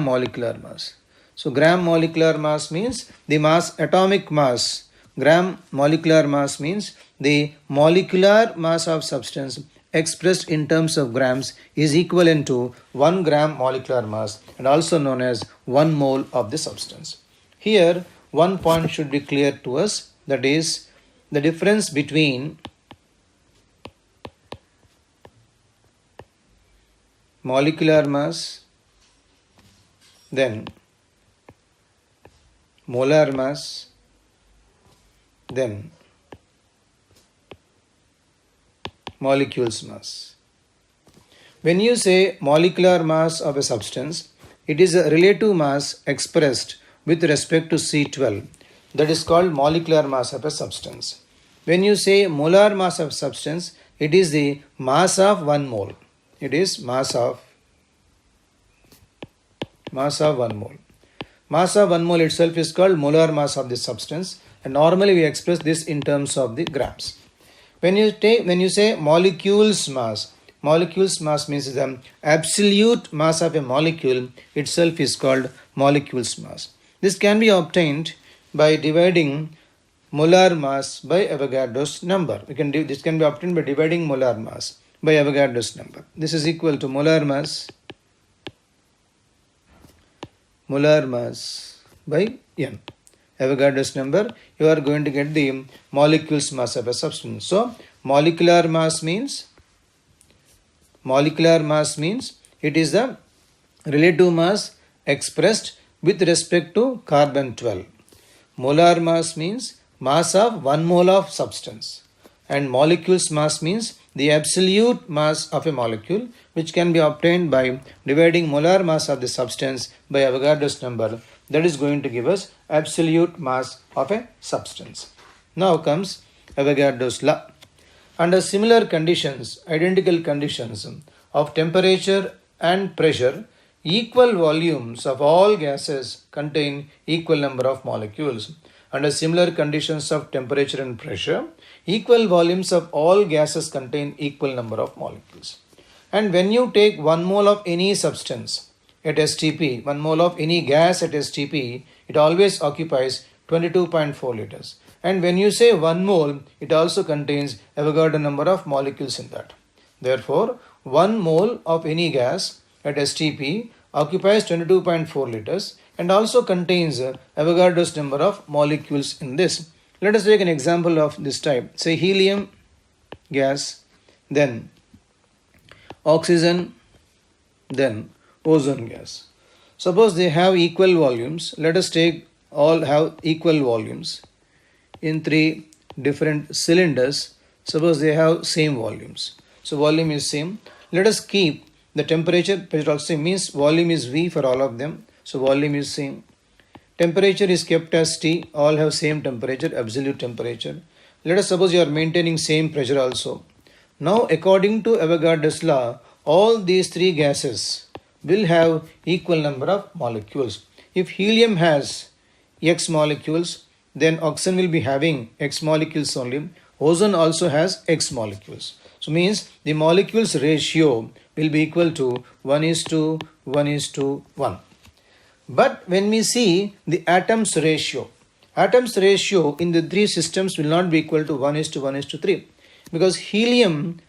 molecular mass. So gram molecular mass means the mass, atomic mass. Gram molecular mass means the molecular mass of substance expressed in terms of grams is equivalent to 1 gram molecular mass and also known as 1 mole of the substance. Here one point should be clear to us, that is the difference between molecular mass, then molar mass, then molecules mass. When you say molecular mass of a substance, it is a relative mass expressed with respect to C12. That is called molecular mass of a substance. When you say molar mass of substance, it is the mass of 1 mole. It is mass of 1 mole. Mass of 1 mole itself is called molar mass of the substance, and normally we express this in terms of the grams. When you say molecules mass means the absolute mass of a molecule itself is called molecules mass. This can be obtained by dividing molar mass by Avogadro's number. This can be obtained by dividing molar mass by Avogadro's number. This is equal to molar mass by N. Avogadro's number, you are going to get the molecules mass of a substance. So molecular mass means it is the relative mass expressed with respect to carbon 12. Molar mass means mass of 1 mole of substance, and molecules mass means the absolute mass of a molecule, which can be obtained by dividing molar mass of the substance by Avogadro's number. That is going to give us absolute mass of a substance. Now comes Avogadro's law. Under similar conditions, identical conditions of temperature and pressure, equal volumes of all gases contain equal number of molecules. Under similar conditions of temperature and pressure, equal volumes of all gases contain equal number of molecules. And when you take 1 mole of any substance at STP, 1 mole of any gas at STP, it always occupies 22.4 liters. And when you say 1 mole, it also contains Avogadro number of molecules in that. Therefore, 1 mole of any gas at STP occupies 22.4 liters and also contains Avogadro's number of molecules in this. Let us take an example of this type. Say helium gas, then oxygen, then ozone gas. Suppose they have equal volumes. Let us take all have equal volumes in 3 different cylinders Suppose they have same volumes. So volume is same. Let us keep the temperature also same, means volume is V for all of them. So volume is same. Temperature is kept as T. All have same temperature, absolute temperature. Let us suppose you are maintaining same pressure also. Now according to Avogadro's law, all these three gases will have equal number of molecules. If helium has X molecules, then oxygen will be having X molecules only. Ozone also has X molecules. So means the molecules ratio will be equal to 1:1:1. But when we see the atoms ratio in the three systems will not be equal to 1:1:3, because helium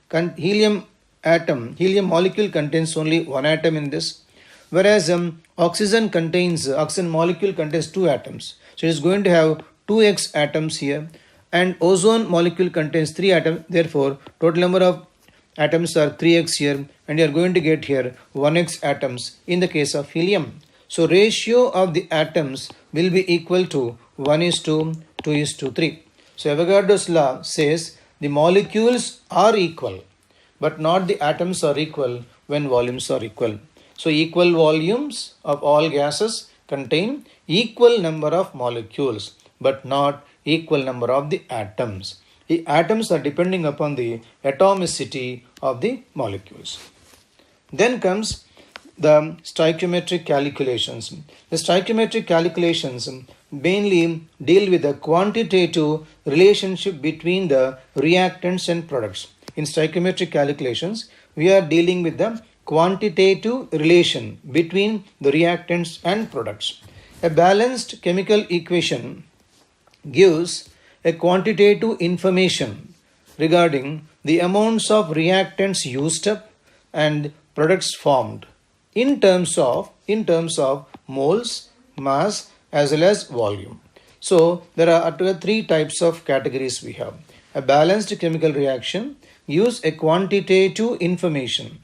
molecule contains only one atom in this, whereas oxygen molecule contains two atoms. So it is going to have 2x atoms here, and ozone molecule contains 3 atoms. Therefore, total number of atoms are 3x here, and you are going to get here 1x atoms in the case of helium. So ratio of the atoms will be equal to 1:2:3. So Avogadro's law says the molecules are equal, but not the atoms are equal when volumes are equal. So equal volumes of all gases contain equal number of molecules, but not equal number of the atoms. The atoms are depending upon the atomicity of the molecules. Then comes the stoichiometric calculations. The stoichiometric calculations mainly deal with the quantitative relationship between the reactants and products. In stoichiometric calculations, we are dealing with the quantitative relation between the reactants and products. A balanced chemical equation gives a quantitative information regarding the amounts of reactants used up and products formed in terms of moles, mass, as well as volume. So there are three types of categories we have. A balanced chemical reaction gives a quantitative information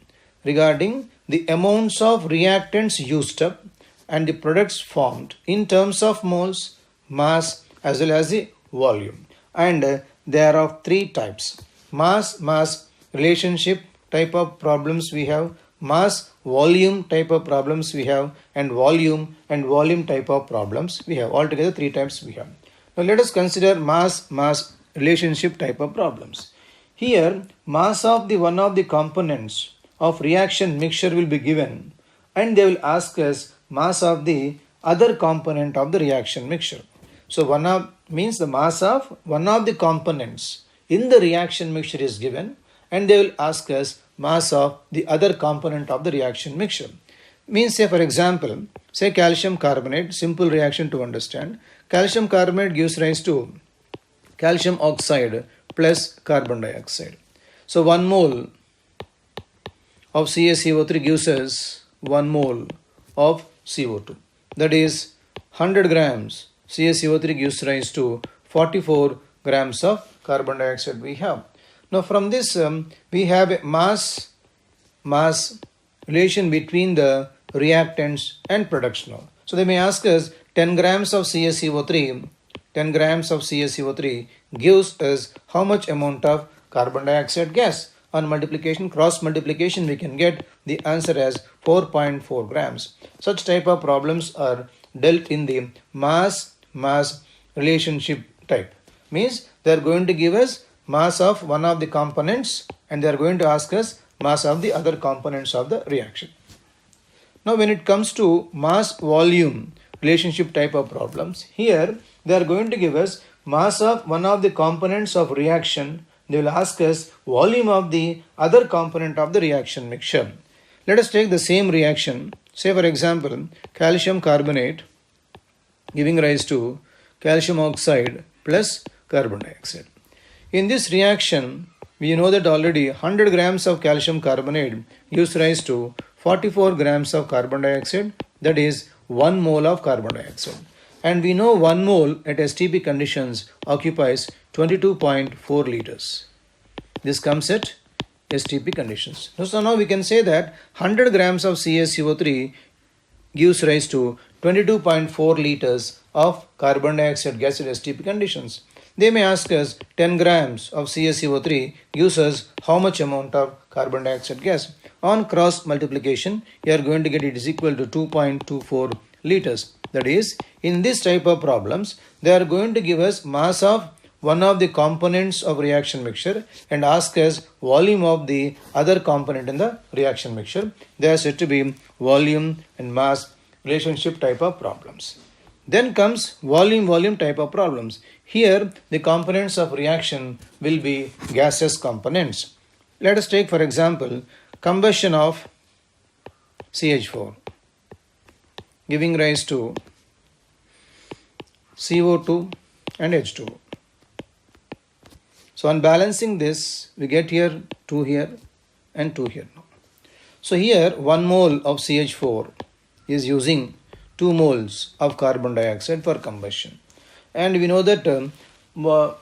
regarding the amounts of reactants used up and the products formed in terms of moles, mass, as well as the volume. And there are of three types. Mass relationship type of problems we have, mass volume type of problems we have, and volume type of problems we have. Altogether three types we have. Now let us consider mass relationship type of problems. Here mass of the one of the components of reaction mixture will be given, and they will ask us mass of the other component of the reaction mixture. So means the mass of one of the components in the reaction mixture is given, and they will ask us mass of the other component of the reaction mixture. Means, say for example, say calcium carbonate, simple reaction to understand. Calcium carbonate gives rise to calcium oxide plus carbon dioxide. So 1 mole of CaCO3 gives us 1 mole of CO2. That is 100 grams CaCO3 gives rise to 44 grams of carbon dioxide we have. Now from this we have a mass relation between the reactants and products now. So they may ask us 10 grams of CaCO3 gives us how much amount of carbon dioxide gas. On multiplication, cross multiplication, we can get the answer as 4.4 grams. Such type of problems are dealt in the mass relationship type. Means they are going to give us mass of one of the components, and they are going to ask us mass of the other components of the reaction. Now when it comes to mass volume relationship type of problems, here they are going to give us mass of one of the components of reaction. They will ask us volume of the other component of the reaction mixture. Let us take the same reaction. Say for example, calcium carbonate giving rise to calcium oxide plus carbon dioxide. In this reaction, we know that already 100 grams of calcium carbonate gives rise to 44 grams of carbon dioxide, that is 1 mole of carbon dioxide. And we know 1 mole at STP conditions occupies 22.4 liters. This comes at STP conditions. So now we can say that 100 grams of CaCO3 gives rise to 22.4 liters of carbon dioxide gas at STP conditions. They may ask us 10 grams of CaCO3 gives us how much amount of carbon dioxide gas. On cross multiplication, you are going to get it is equal to 2.24 liters. That is, in this type of problems, they are going to give us mass of one of the components of reaction mixture and ask us volume of the other component in the reaction mixture. They are said to be volume and mass relationship type of problems. Then comes volume type of problems. Here the components of reaction will be gaseous components. Let us take for example combustion of CH4 giving rise to CO2 and H2O. So on balancing this, we get here 2 here and 2 here now. So here 1 mole of CH4 is using 2 moles of carbon dioxide for combustion. And we know that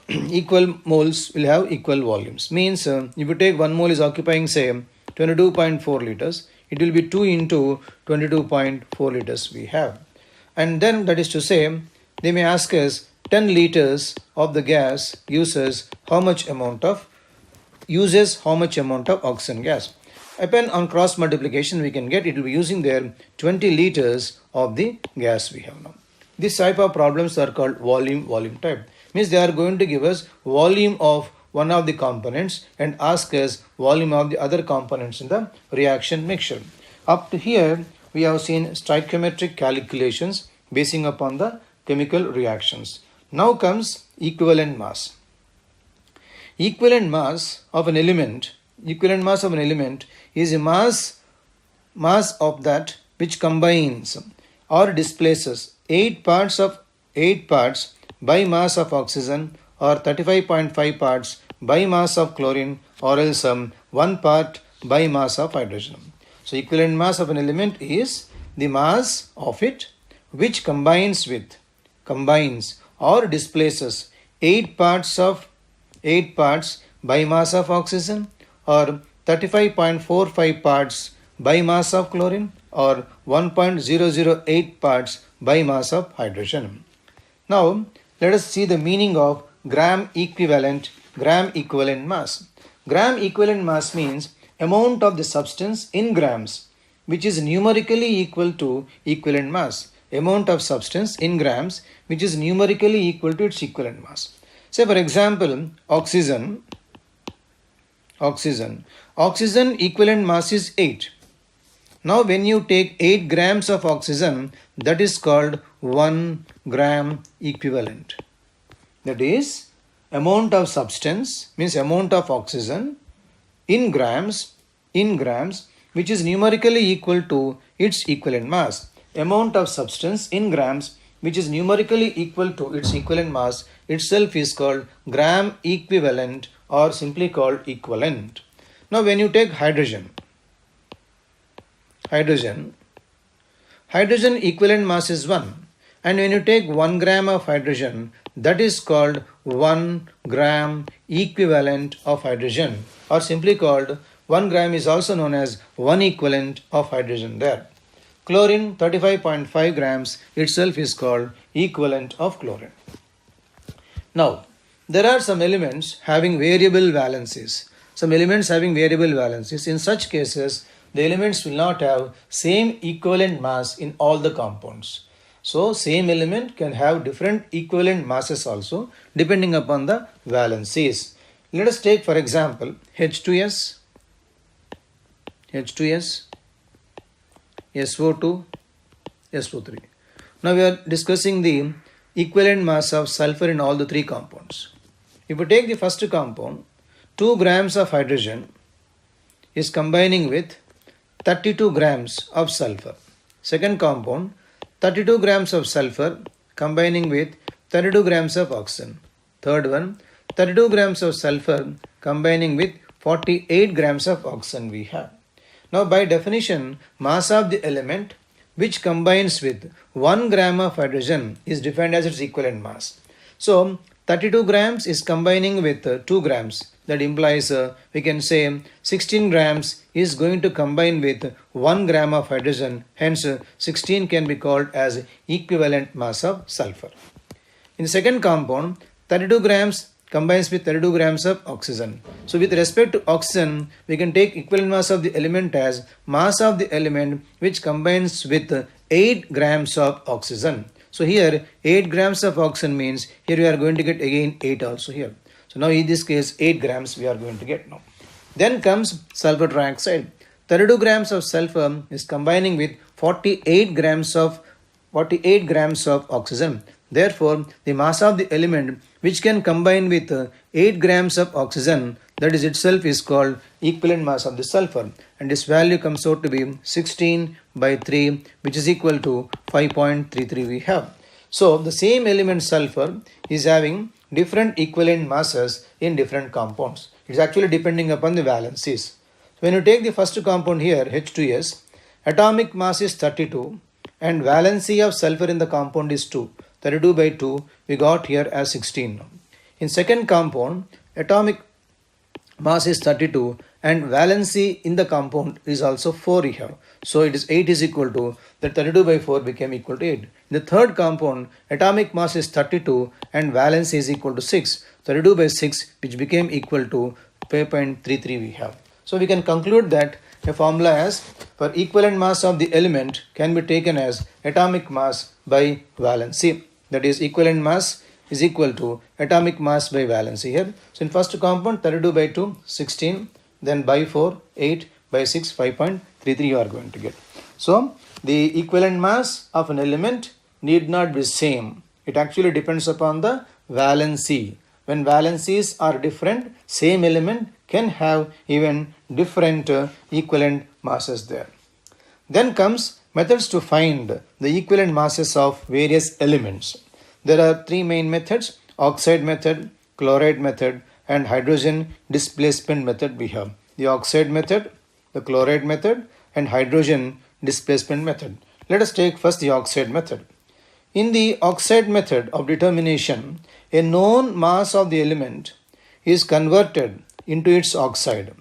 equal moles will have equal volumes. Means if you take 1 mole is occupying say 22.4 liters, it will be 2 into 22.4 liters we have. And then that is to say, they may ask us 10 liters of the gas uses how much amount of oxygen gas. Upon on cross multiplication we can get it will be using their 20 liters of the gas we have now. This type of problems are called volume type. Means they are going to give us volume of one of the components and ask us volume of the other components in the reaction mixture. Up to here we have seen stoichiometric calculations basing upon the chemical reactions. Now comes equivalent mass. Equivalent mass of an element is a mass of that which combines or displaces 8 parts by mass of oxygen or 35.5 parts by mass of chlorine or else 1 part by mass of hydrogen. So equivalent mass of an element is the mass of it which combines or displaces 8 parts by mass of oxygen or 35.45 parts by mass of chlorine or 1.008 parts by mass of hydrogen. Now let us see the meaning of gram equivalent mass. Gram equivalent mass means amount of the substance in grams which is numerically equal to equivalent mass. Amount of substance in grams which is numerically equal to its equivalent mass. Say for example oxygen equivalent mass is 8. Now when you take 8 grams of oxygen, that is called 1 gram equivalent. That is amount of substance means amount of oxygen in grams which is numerically equal to its equivalent mass. Amount of substance in grams which is numerically equal to its equivalent mass itself is called gram equivalent or simply called equivalent. Now when you take hydrogen equivalent mass is 1, and when you take 1 gram of hydrogen, that is called 1 gram equivalent of hydrogen or simply called 1 gram is also known as 1 equivalent of hydrogen there. Chlorine 35.5 grams itself is called equivalent of chlorine. Now there are some elements having variable valencies. In such cases the elements will not have same equivalent mass in all the compounds. So same element can have different equivalent masses also depending upon the valencies. Let us take for example H2S, SO2, SO3. Now we are discussing the equivalent mass of sulfur in all the 3 compounds. If we take the first compound, 2 grams of hydrogen is combining with 32 grams of sulfur. Second compound, 32 grams of sulfur combining with 32 grams of oxygen. Third one, 32 grams of sulfur combining with 48 grams of oxygen we have. Now by definition, mass of the element which combines with 1 gram of hydrogen is defined as its equivalent mass. So 32 grams is combining with 2 grams. That implies we can say 16 grams is going to combine with 1 gram of hydrogen. Hence 16 can be called as equivalent mass of sulfur. In the second compound, 32 grams combines with 32 grams of oxygen. So with respect to oxygen, we can take equivalent mass of the element as mass of the element which combines with 8 grams of oxygen. So here 8 grams of oxygen means here we are going to get again 8 also here. So now in this case 8 grams we are going to get now. Then comes sulfur trioxide. 32 grams of sulfur is combining with 48 grams of oxygen. Therefore, the mass of the element which can combine with 8 grams of oxygen, that is itself is called equivalent mass of the sulfur, and this value comes out to be 16 by 3, which is equal to 5.33 we have. So the same element sulfur is having different equivalent masses in different compounds. It is actually depending upon the valencies. When you take the first compound here, H2S, atomic mass is 32 and valency of sulfur in the compound is 2. 32 by 2 we got here as 16. In second compound, atomic mass is 32 and valency in the compound is also 4 here. So it is 8 is equal to, that 32 by 4 became equal to 8. In the third compound, atomic mass is 32 and valency is equal to 6. 32 by 6 which became equal to 5.33 we have. So we can conclude that a formula as for equivalent mass of the element can be taken as atomic mass by valency. That is equivalent mass is equal to atomic mass by valency here. So in first compound 32 by 2, 16, then by 4, 8, by 6, 5.33 you are going to get. So the equivalent mass of an element need not be same. It actually depends upon the valency. When valencies are different, same element can have even different equivalent masses there. Then comes methods to find the equivalent masses of various elements. There are three main methods: oxide method, chloride method, and hydrogen displacement method we have. The oxide method, the chloride method, and hydrogen displacement method. Let us take first the oxide method. In the oxide method of determination, a known mass of the element is converted into its oxide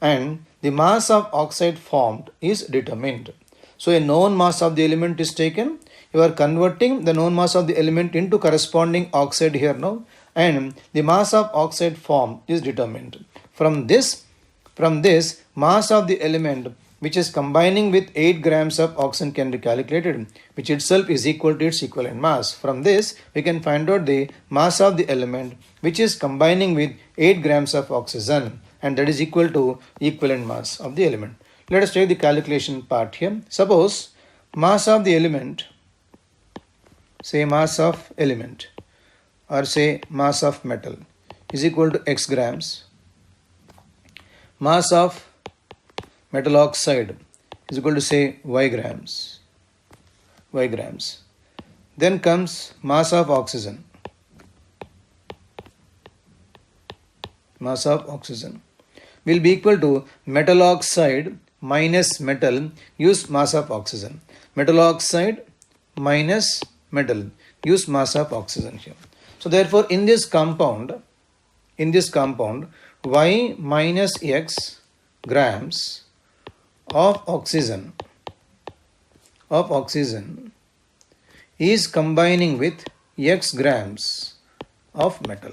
and the mass of oxide formed is determined. So a known mass of the element is taken, you are converting the known mass of the element into corresponding oxide here now, and the mass of oxide formed is determined. From this mass of the element which is combining with 8 grams of oxygen can be calculated, which itself is equal to its equivalent mass. From this, we can find out the mass of the element which is combining with 8 grams of oxygen, and that is equal to equivalent mass of the element. Let us take the calculation part here. Suppose mass of the element, say mass of element, or say mass of metal is equal to x grams. Mass of metal oxide is equal to say y grams. Then comes mass of oxygen. Mass of oxygen will be equal to metal oxide minus metal, use mass of oxygen. Metal oxide minus metal, use mass of oxygen here. So therefore in this compound y minus x grams of oxygen is combining with x grams of metal.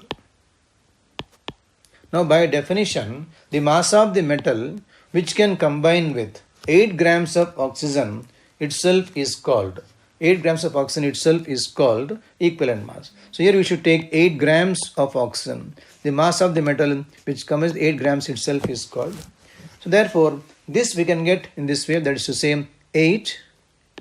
Now by definition, the mass of the metal which can combine with 8 grams of oxygen itself is called, 8 grams of oxygen itself is called equivalent mass. So here we should take 8 grams of oxygen. The mass of the metal which combines 8 grams itself is called. So therefore, this we can get in this way, that is to say 8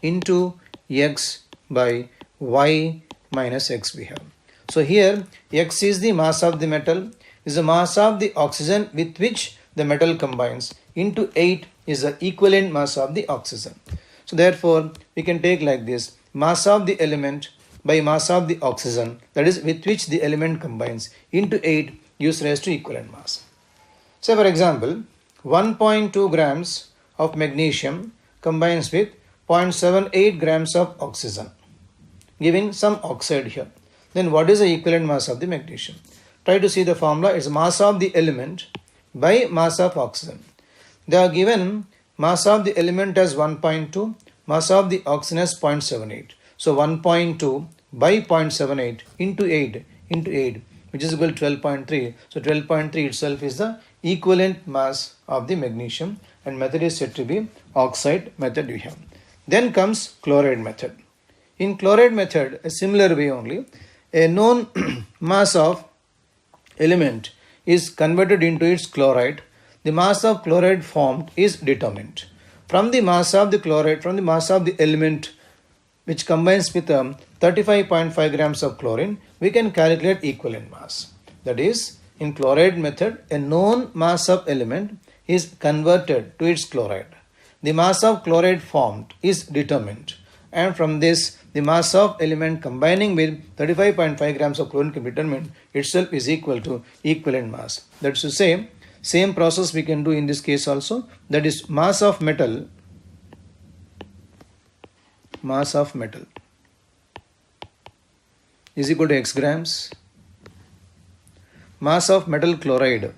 into x by y minus x we have. So here x is the mass of the metal, is the mass of the oxygen with which the metal combines, into 8 is the equivalent mass of the oxygen. So therefore we can take like this: mass of the element by mass of the oxygen, that is with which the element combines, into 8 gives rise to equivalent mass. Say for example 1.2 grams of magnesium combines with 0.78 grams of oxygen, giving some oxide here. Then what is the equivalent mass of the magnesium? Try to see the formula. It's mass of the element by mass of oxygen. They are given mass of the element as 1.2, mass of the oxygen as 0.78. So 1.2 by 0.78 into 8 which is equal to 12.3. So 12.3 itself is the equivalent mass of the magnesium, and method is said to be oxide method we have. Then comes chloride method. In chloride method, a similar way only, a known mass of element is converted into its chloride. The mass of chloride formed is determined. From the mass of the chloride, from the mass of the element which combines with 35.5 grams of chlorine, we can calculate equivalent mass. That is, in chloride method, a known mass of element is converted to its chloride. The mass of chloride formed is determined, and from this, the mass of element combining with 35.5 grams of chlorine can be determined itself is equal to equivalent mass. That's to say, same process we can do in this case also. That is, mass of metal is equal to x grams. Mass of metal chloride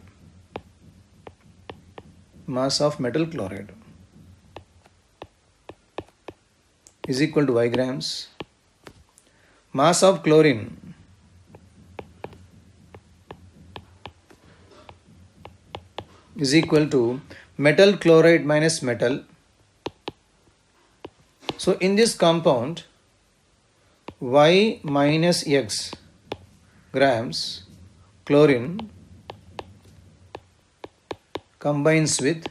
is equal to y grams. Mass of chlorine is equal to metal chloride minus metal. So in this compound, y minus x grams chlorine combines with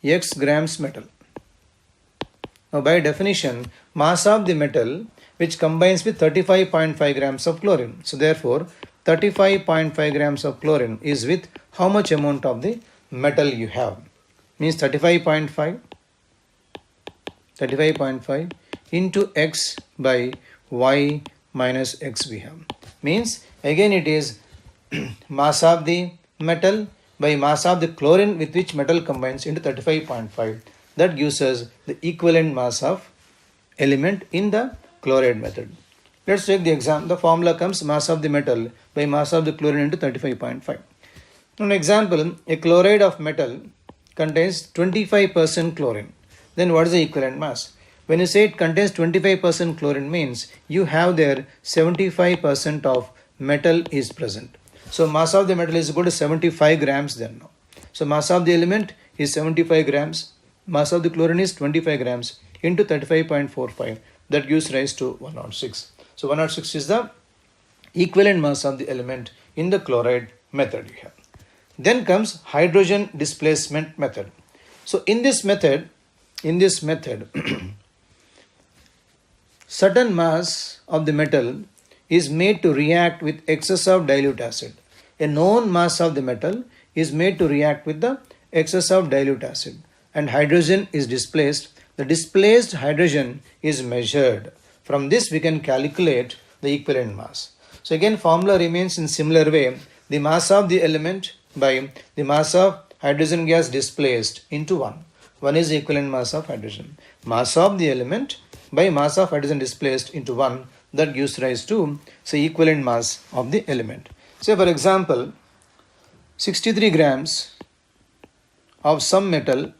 x grams metal. Now by definition, mass of the metal which combines with 35.5 grams of chlorine. So therefore, 35.5 grams of chlorine is with how much amount of the metal you have? Means 35.5 into x by y minus x we have. Means again it is mass of the metal by mass of the chlorine with which metal combines into 35.5. That gives us the equivalent mass of element in the chloride method. Let's take the example. The formula comes mass of the metal by mass of the chlorine into 35.5. An example, a chloride of metal contains 25% chlorine. Then what is the equivalent mass? When you say it contains 25% chlorine, means you have there 75% of metal is present. So mass of the metal is equal to 75 grams then now. So mass of the element is 75 grams. Mass of the chlorine is 25 grams into 35.45. That gives rise to 106. So 106 is the equivalent mass of the element in the chloride method you have. Then comes hydrogen displacement method. So in this method, certain mass of the metal is made to react with excess of dilute acid. A known mass of the metal is made to react with the excess of dilute acid, and hydrogen is displaced. The displaced hydrogen is measured. From this we can calculate the equivalent mass. So again formula remains in similar way. The mass of the element by the mass of hydrogen gas displaced into 1. 1 is the equivalent mass of hydrogen. Mass of the element by mass of hydrogen displaced into 1. That gives rise to say equivalent mass of the element. Say for example, 63 grams of some metal,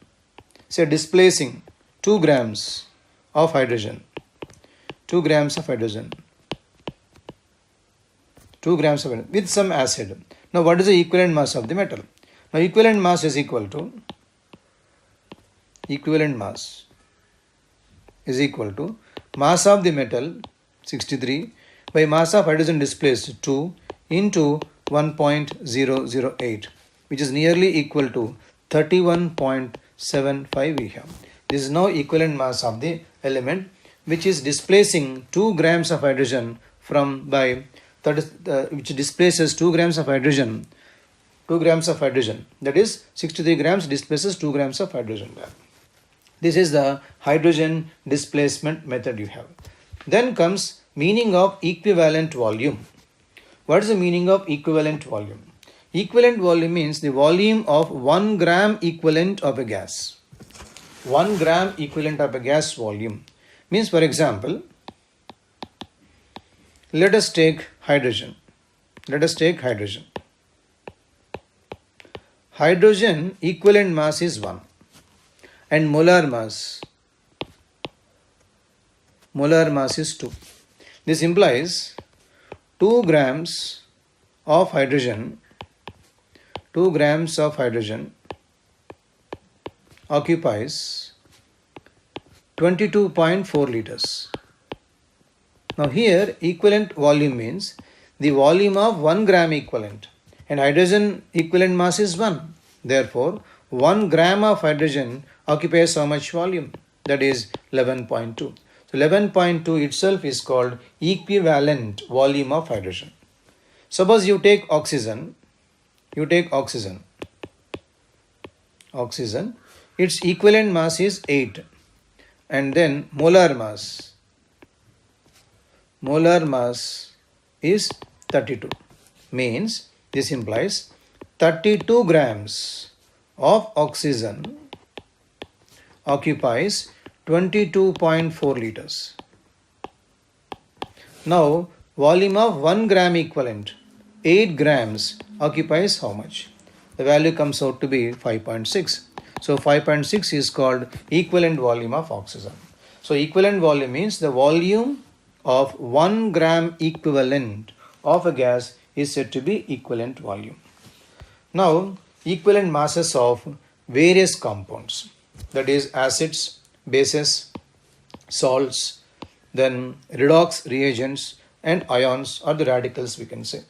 say displacing 2 grams of hydrogen. 2 grams of hydrogen. 2 grams of hydrogen with some acid. Now what is the equivalent mass of the metal? Now equivalent mass is equal to mass of the metal 63 by mass of hydrogen displaced 2 into 1.008, which is nearly equal to 31.75 we have. This is now equivalent mass of the element which is displacing 2 grams of hydrogen which displaces 2 grams of hydrogen. That is 63 grams displaces 2 grams of hydrogen. This is the hydrogen displacement method you have. Then comes meaning of equivalent volume. What is the meaning of equivalent volume? Equivalent volume means the volume of 1 gram equivalent of a gas. 1 gram equivalent of a gas volume means, for example, let us take hydrogen. Hydrogen equivalent mass is 1 and molar mass is 2. This implies 2 grams of hydrogen, 2 grams of hydrogen occupies 22.4 liters. Now here equivalent volume means the volume of 1 gram equivalent, and hydrogen equivalent mass is 1. Therefore 1 gram of hydrogen occupies how much volume? That is 11.2. So 11.2 itself is called equivalent volume of hydrogen. Suppose you take oxygen, its equivalent mass is 8, and then molar mass is 32. Means this implies 32 grams of oxygen occupies 22.4 liters. Now volume of 1 gram equivalent, 8 grams occupies how much? The value comes out to be 5.6. So 5.6 is called equivalent volume of oxygen. So equivalent volume means the volume of 1 gram equivalent of a gas is said to be equivalent volume. Now equivalent masses of various compounds, that is acids, bases, salts, then redox reagents and ions or the radicals we can say.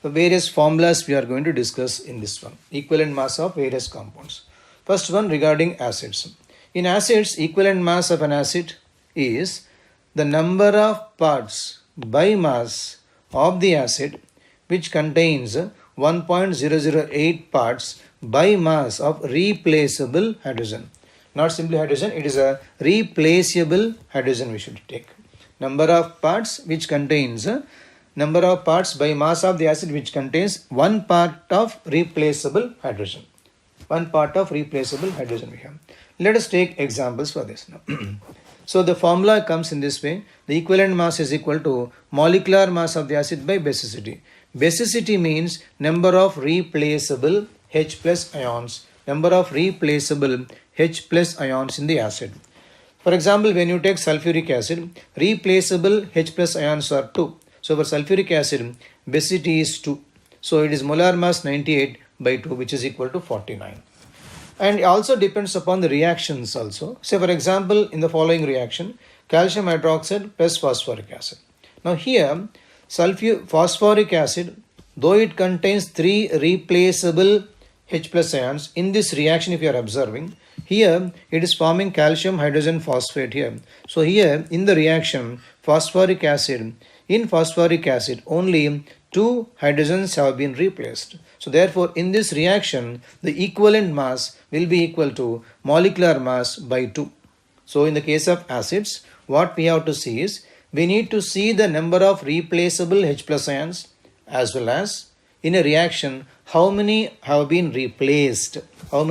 The various formulas we are going to discuss in this one. Equivalent mass of various compounds. First one regarding acids. In acids, equivalent mass of an acid is the number of parts by mass of the acid which contains 1.008 parts by mass of replaceable hydrogen. Not simply hydrogen, it is a replaceable hydrogen we should take. Number of parts which contains number of parts by mass of the acid which contains 1 part of replaceable hydrogen. 1 part of replaceable hydrogen we have. Let us take examples for this now. So the formula comes in this way. The equivalent mass is equal to molecular mass of the acid by basicity. Basicity means number of replaceable H plus ions. Number of replaceable H plus ions in the acid. For example, when you take sulfuric acid, replaceable H plus ions are 2. So for sulfuric acid, basicity is 2. So it is molar mass 98 by 2, which is equal to 49. And it also depends upon the reactions also. Say for example, in the following reaction, calcium hydroxide plus phosphoric acid. Now here, phosphoric acid, though it contains 3 replaceable H plus ions, in this reaction if you are observing, here it is forming calcium hydrogen phosphate here. So here in the reaction, in phosphoric acid only 2 hydrogens have been replaced. So therefore in this reaction the equivalent mass will be equal to molecular mass by 2. So in the case of acids, what we have to see is we need to see the number of replaceable H plus ions as well as in a reaction how many have been replaced. So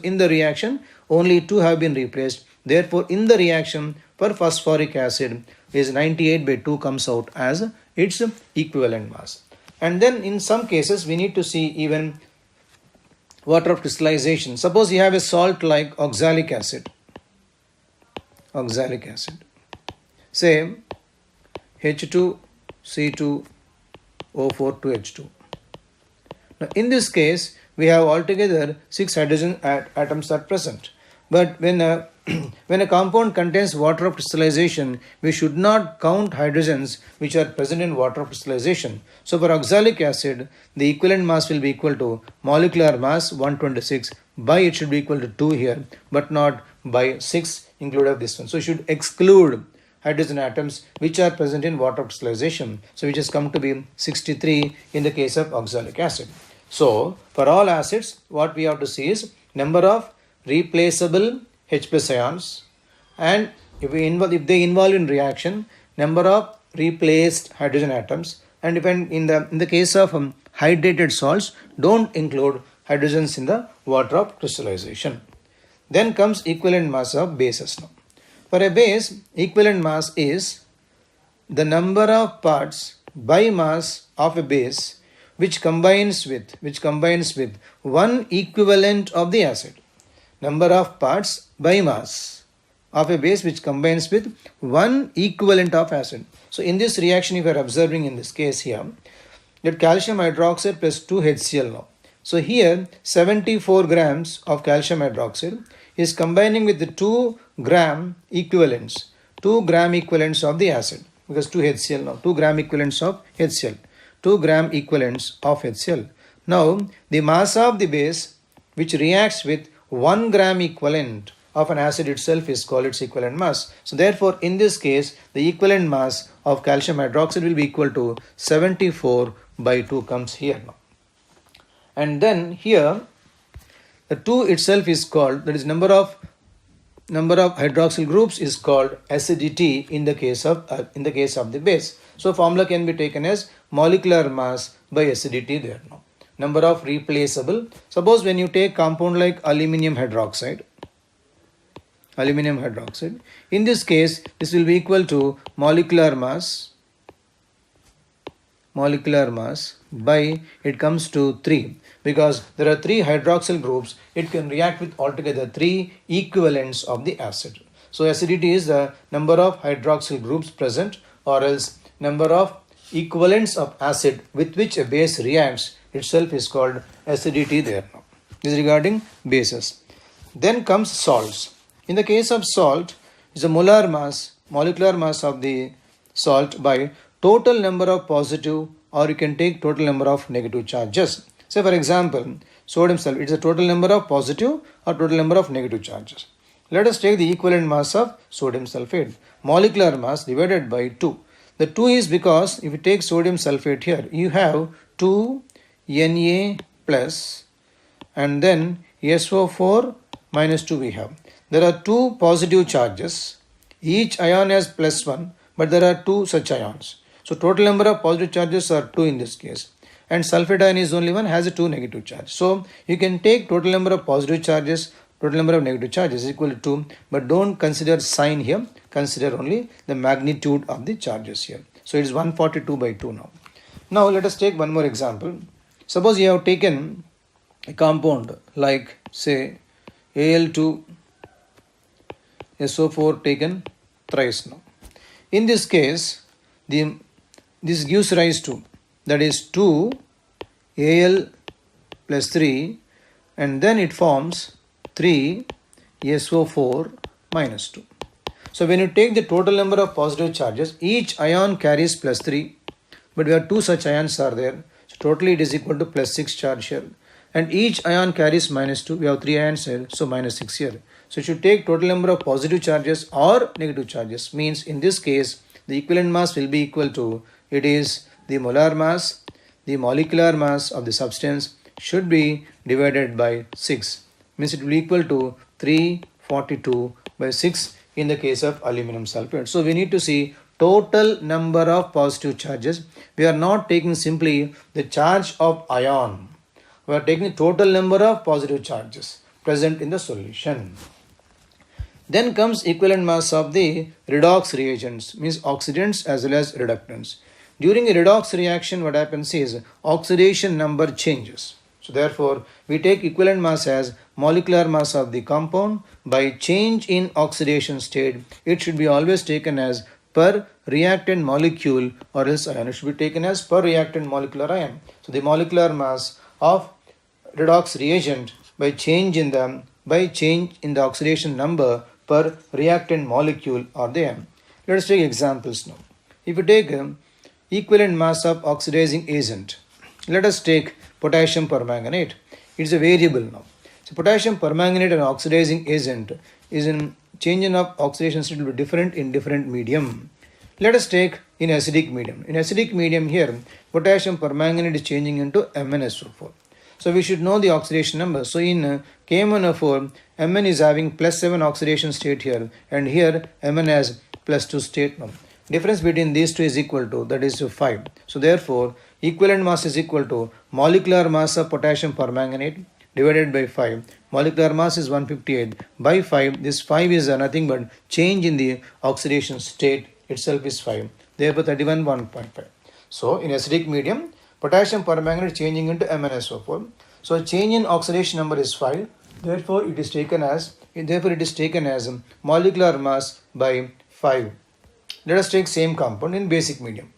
in the reaction only 2 have been replaced. Therefore in the reaction for phosphoric acid is 98 by 2 comes out as its equivalent mass. And then in some cases we need to see even water of crystallization. Suppose you have a salt like oxalic acid. Say H2C2O4 Now in this case we have altogether 6 hydrogen atoms are present. But when a compound contains water of crystallization, we should not count hydrogens which are present in water of crystallization. So for oxalic acid, the equivalent mass will be equal to molecular mass 126 by it should be equal to 2 here, but not by 6 included this one. So you should exclude hydrogen atoms which are present in water of crystallization. So which has come to be 63 in the case of oxalic acid. So for all acids, what we have to see is number of replaceable H plus ions, and if they involve in reaction, number of replaced hydrogen atoms, and in the case of hydrated salts, don't include hydrogens in the water of crystallization. Then comes equivalent mass of bases now. For a base, equivalent mass is the number of parts by mass of a base which combines with one equivalent of the acid. Number of parts by mass of a base which combines with one equivalent of acid. So in this reaction, if you are observing in this case here, that calcium hydroxide plus 2 HCl now. So here 74 grams of calcium hydroxide is combining with the 2 gram equivalents, 2 gram equivalents of the acid, because 2 HCl now, 2 gram equivalents of HCl, 2 gram equivalents of HCl. Now the mass of the base which reacts with 1 gram equivalent of an acid itself is called its equivalent mass. So therefore in this case the equivalent mass of calcium hydroxide will be equal to 74 by 2 comes here now. And then here the 2 itself is called, that is number of hydroxyl groups is called acidity in the case of the base. So formula can be taken as molecular mass by acidity there now. Number of replaceable, suppose when you take compound like aluminum hydroxide, in this case this will be equal to molecular mass by, it comes to 3, because there are 3 hydroxyl groups, it can react with altogether 3 equivalents of the acid. So acidity is the number of hydroxyl groups present, or else number of equivalents of acid with which a base reacts itself is called acidity there now. This is regarding bases. Then comes salts. In the case of salt, is the molecular mass of the salt by total number of positive, or you can take total number of negative charges. Say for example, sodium sulfate, it's a total number of positive or total number of negative charges. Let us take the equivalent mass of sodium sulfate, molecular mass divided by 2. The 2 is because if you take sodium sulfate here, you have 2 Na plus and then SO4 minus 2 we have. There are 2 positive charges. Each ion has plus 1, but there are 2 such ions. So total number of positive charges are 2 in this case. And sulfate ion is only one, has a 2 negative charge. So you can take total number of positive charges, total number of negative charges is equal to 2, but don't consider sign here. Consider only the magnitude of the charges here. So it is 142 by 2 now. Now let us take one more example. Suppose you have taken a compound like say Al2 SO4 taken thrice now. In this case, this gives rise to, that is 2 Al plus 3, and then it forms 3 SO4 minus 2. So when you take the total number of positive charges, each ion carries plus 3, but we have 2 such ions are there. So totally it is equal to plus 6 charge here. And each ion carries minus 2, we have 3 ions here, so minus 6 here. So you should take total number of positive charges or negative charges, means in this case the equivalent mass will be equal to, it is the molar mass, the molecular mass of the substance should be divided by 6, means it will be equal to 342 by 6 in the case of aluminum sulfate. So we need to see total number of positive charges. We are not taking simply the charge of ion, we are taking the total number of positive charges present in the solution. Then comes equivalent mass of the redox reagents, means oxidants as well as reductants. During a redox reaction, what happens is oxidation number changes. So therefore, we take equivalent mass as molecular mass of the compound by change in oxidation state. It should be always taken as per reactant molecule, or else ion. It should be taken as per reactant molecular ion. So the molecular mass of redox reagent by change in the oxidation number per reactant molecule or the ion. Let us take examples now. If you take equivalent mass of oxidizing agent, let us take potassium permanganate. It is a variable now. So potassium permanganate and oxidizing agent is in change in of oxidation state will be different in different medium. Let us take in acidic medium. In acidic medium here, potassium permanganate is changing into MnSO4. So we should know the oxidation number. So in KMnO4, Mn is having plus 7 oxidation state here, and here Mn has plus 2 state now. Difference between these two is equal to, that is 5. So therefore, equivalent mass is equal to molecular mass of potassium permanganate divided by 5. Molecular mass is 158 by 5. This 5 is nothing but change in the oxidation state itself is 5. Therefore 31 1.5. So in acidic medium, potassium permanganate changing into MnSO4. So change in oxidation number is 5. Therefore it is taken as molecular mass by 5. Let us take same compound in basic medium.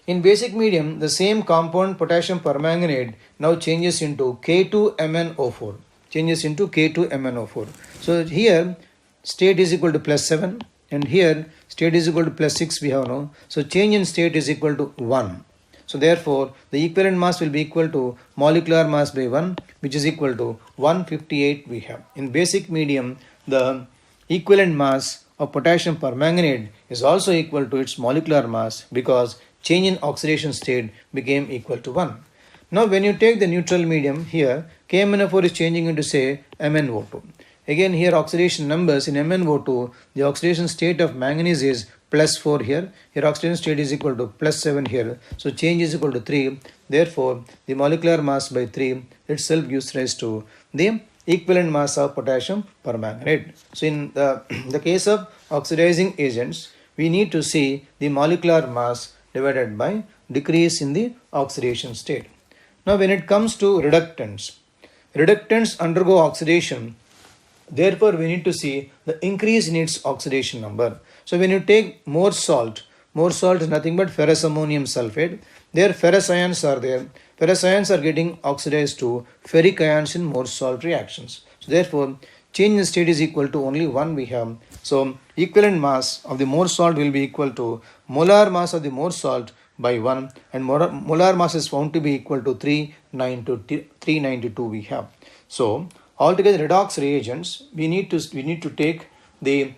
In basic medium, the same compound potassium permanganate now changes into K2MnO4. Changes into K2MnO4. So here state is equal to +7 and here state is equal to +6 we have now. So change in state is equal to 1. So therefore the equivalent mass will be equal to molecular mass by 1, which is equal to 158 we have. In basic medium, the equivalent mass of potassium permanganate is also equal to its molecular mass because change in oxidation state became equal to 1. Now when you take the neutral medium here, KMnO4 is changing into say MnO2. Again here oxidation numbers in MnO2, the oxidation state of manganese is +4 here. Here oxidation state is equal to +7 here. So change is equal to 3. Therefore the molecular mass by 3 itself gives rise to the equivalent mass of potassium permanganate. So in the case of oxidizing agents, we need to see the molecular mass divided by decrease in the oxidation state. Now when it comes to reductants, reductants undergo oxidation. Therefore we need to see the increase in its oxidation number. So when you take more salt is nothing but ferrous ammonium sulfate. There ferrous ions are there. Ferrous ions are getting oxidized to ferric ions in more salt reactions. So therefore change in state is equal to only 1 we have. So equivalent mass of the more salt will be equal to molar mass of the more salt by 1, and molar mass is found to be equal to 392 we have. So altogether redox reagents, we need to take the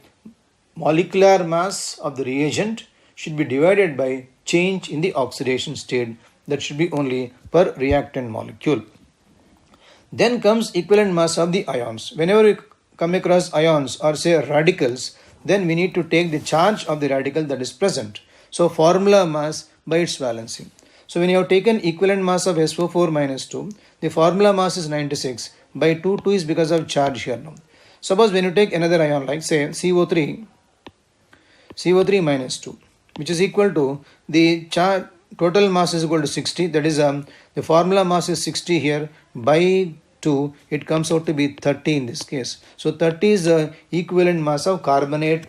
molecular mass of the reagent should be divided by change in the oxidation state. That should be only per reactant molecule. Then comes equivalent mass of the ions. Whenever we come across ions or say radicals, then we need to take the charge of the radical that is present. So formula mass by its valency. So when you have taken equivalent mass of SO4 minus 2, the formula mass is 96. By 2 is because of charge here now. Suppose when you take another ion like say CO3 minus 2, which is equal to the total mass is equal to 60. That is the formula mass is 60 here by 2. It comes out to be 30 in this case. So 30 is the equivalent mass of carbonate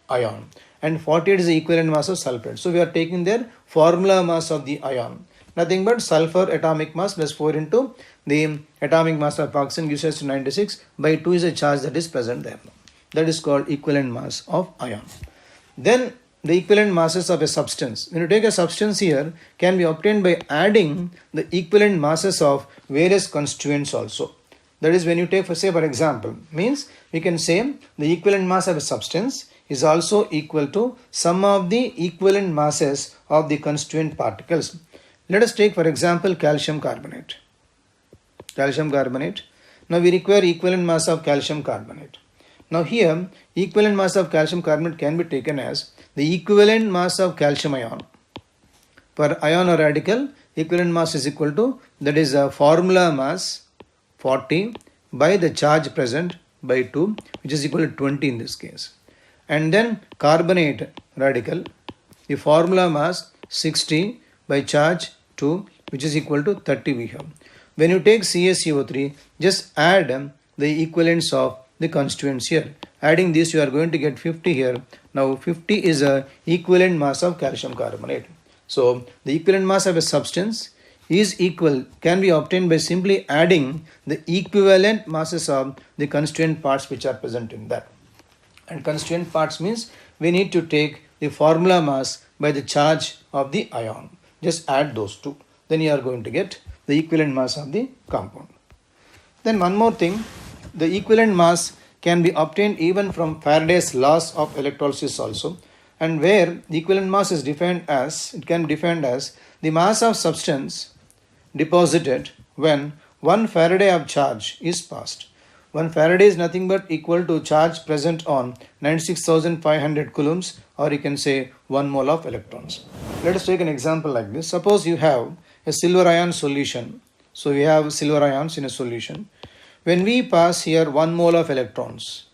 ion and 48 is the equivalent mass of sulfate. So we are taking their formula mass of the ion. Nothing but sulfur atomic mass plus 4 into the atomic mass of oxygen gives us to 96 by 2 is a charge that is present there. That is called equivalent mass of ion. Then the equivalent masses of a substance. When you take a substance here, can be obtained by adding the equivalent masses of various constituents also. That is when you take for example, means we can say the equivalent mass of a substance is also equal to sum of the equivalent masses of the constituent particles. Let us take for example calcium carbonate. Calcium carbonate. Now we require equivalent mass of calcium carbonate. Now here equivalent mass of calcium carbonate can be taken as the equivalent mass of calcium ion. Per ion or radical, equivalent mass is equal to, that is a formula mass 40 by the charge present by 2, which is equal to 20 in this case. And then carbonate radical, the formula mass 60 by charge 2, which is equal to 30 we have. When you take CaCO3, just add the equivalents of the constituents here. Adding this, you are going to get 50 here. Now 50 is a equivalent mass of calcium carbonate. So the equivalent mass of a substance is equal, can be obtained by simply adding the equivalent masses of the constituent parts which are present in that. And constituent parts means we need to take the formula mass by the charge of the ion. Just add those two. Then you are going to get the equivalent mass of the compound. Then one more thing, the equivalent mass can be obtained even from Faraday's laws of electrolysis also, and where the equivalent mass is defined as, it can be defined as the mass of substance deposited when 1 Faraday of charge is passed. 1 Faraday is nothing but equal to charge present on 96,500 coulombs, or you can say 1 mole of electrons. Let us take an example like this. Suppose you have a silver ion solution. So we have silver ions in a solution. When we pass here 1 mole of electrons,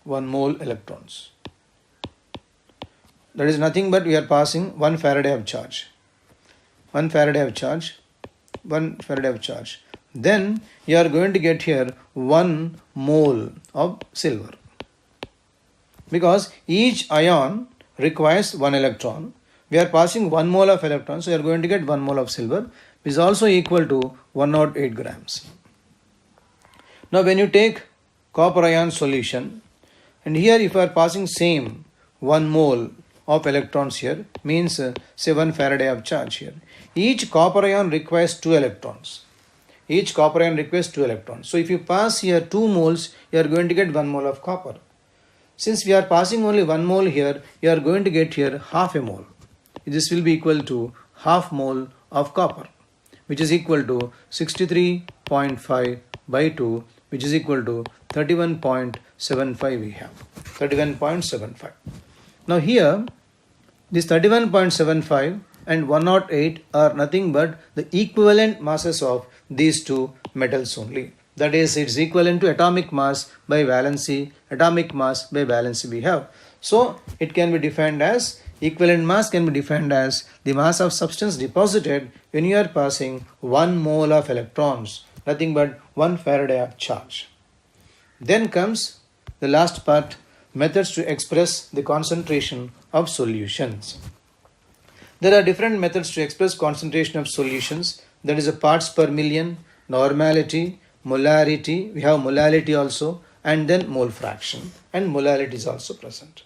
1 mole electrons, that is nothing but we are passing 1 Faraday of charge. 1 Faraday of charge, 1 Faraday of charge. Then you are going to get here 1 mole of silver. Because each ion requires 1 electron. we are passing 1 mole of electrons, so you are going to get 1 mole of silver, which is also equal to 108 grams. Now when you take copper ion solution, and here if you are passing same 1 mole of electrons here, means say 1 Faraday of charge here. Each copper ion requires 2 electrons. Each copper ion requires 2 electrons. So if you pass here 2 moles, you are going to get 1 mole of copper. Since we are passing only 1 mole here, you are going to get here half a mole. This will be equal to half mole of copper, which is equal to 63.5 by 2, which is equal to 31.75 we have. 31.75. Now here, this 31.75 and 108 are nothing but the equivalent masses of these two metals only. That is, it's equivalent to atomic mass by valency, atomic mass by valency we have. So it can be defined as, equivalent mass can be defined as the mass of substance deposited when you are passing 1 mole of electrons, nothing but 1 Faraday of charge. Then comes the last part, methods to express the concentration of solutions. There are different methods to express concentration of solutions. That is a parts per million, normality, molarity. We have molality also, and then mole fraction, and molality is also present.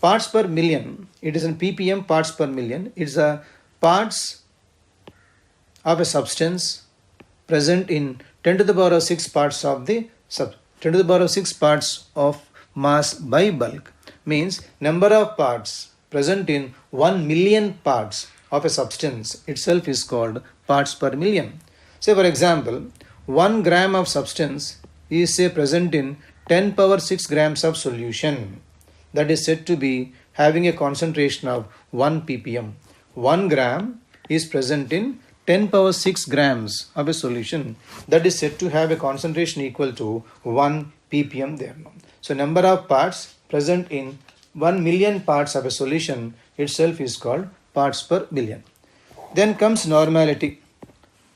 Parts per million, it is in ppm parts per million. It's a parts of a substance present in 10 to the power of 6 parts of the 10 to the power of 6 parts of mass by bulk, means number of parts present in 1 million parts of a substance itself is called parts per million. Say for example, 1 gram of substance is say present in 10 power 6 grams of solution. That is said to be having a concentration of 1 ppm. 1 gram is present in 10 power 6 grams of a solution. That is said to have a concentration equal to 1 ppm there. So number of parts present in 1 million parts of a solution itself is called parts per billion. Then comes normality.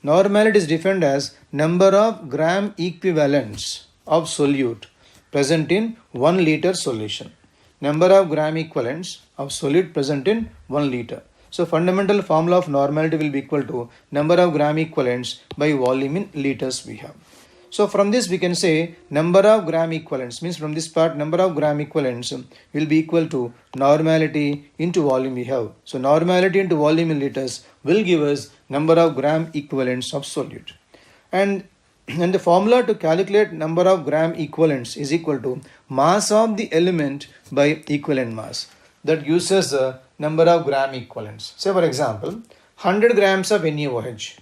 Normality is defined as number of gram equivalents of solute present in 1 liter solution. Number of gram equivalents of solute present in 1 liter. So fundamental formula of normality will be equal to number of gram equivalents by volume in liters we have. So from this we can say number of gram equivalents, means from this part number of gram equivalents will be equal to normality into volume we have. So normality into volume in liters will give us number of gram equivalents of solute. And the formula to calculate number of gram equivalents is equal to mass of the element by equivalent mass. That gives us the number of gram equivalents. Say for example, 100 grams of NaOH.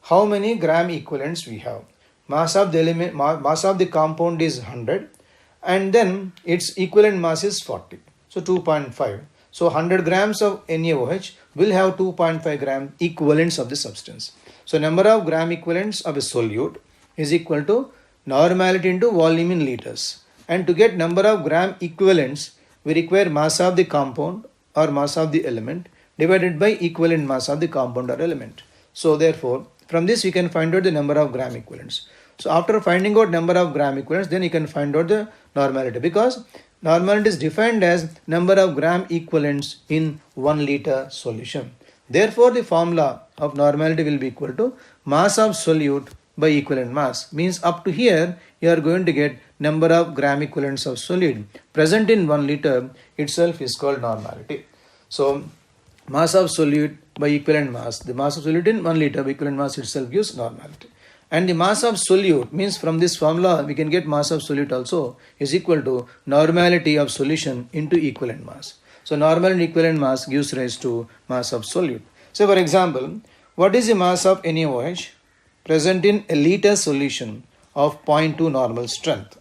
How many gram equivalents we have? Mass of the element, mass of the compound is 100, and then its equivalent mass is 40. So 2.5. So 100 grams of NaOH will have 2.5 gram equivalents of the substance. So number of gram equivalents of a solute is equal to normality into volume in liters. And to get number of gram equivalents, we require mass of the compound or mass of the element divided by equivalent mass of the compound or element. So therefore, from this we can find out the number of gram equivalents. So after finding out number of gram equivalents, then you can find out the normality, because normality is defined as number of gram equivalents in 1 liter solution. Therefore, the formula of normality will be equal to mass of solute by equivalent mass. Means up to here you are going to get number of gram equivalents of solid present in 1 liter itself is called normality. So mass of solute by equivalent mass, the mass of solute in 1 liter by equivalent mass itself gives normality. And the mass of solute, means from this formula we can get mass of solute also, is equal to normality of solution into equivalent mass. So normal and equivalent mass gives rise to mass of solute. So for example, what is the mass of NaOH present in a liter solution of 0.2 normal strength?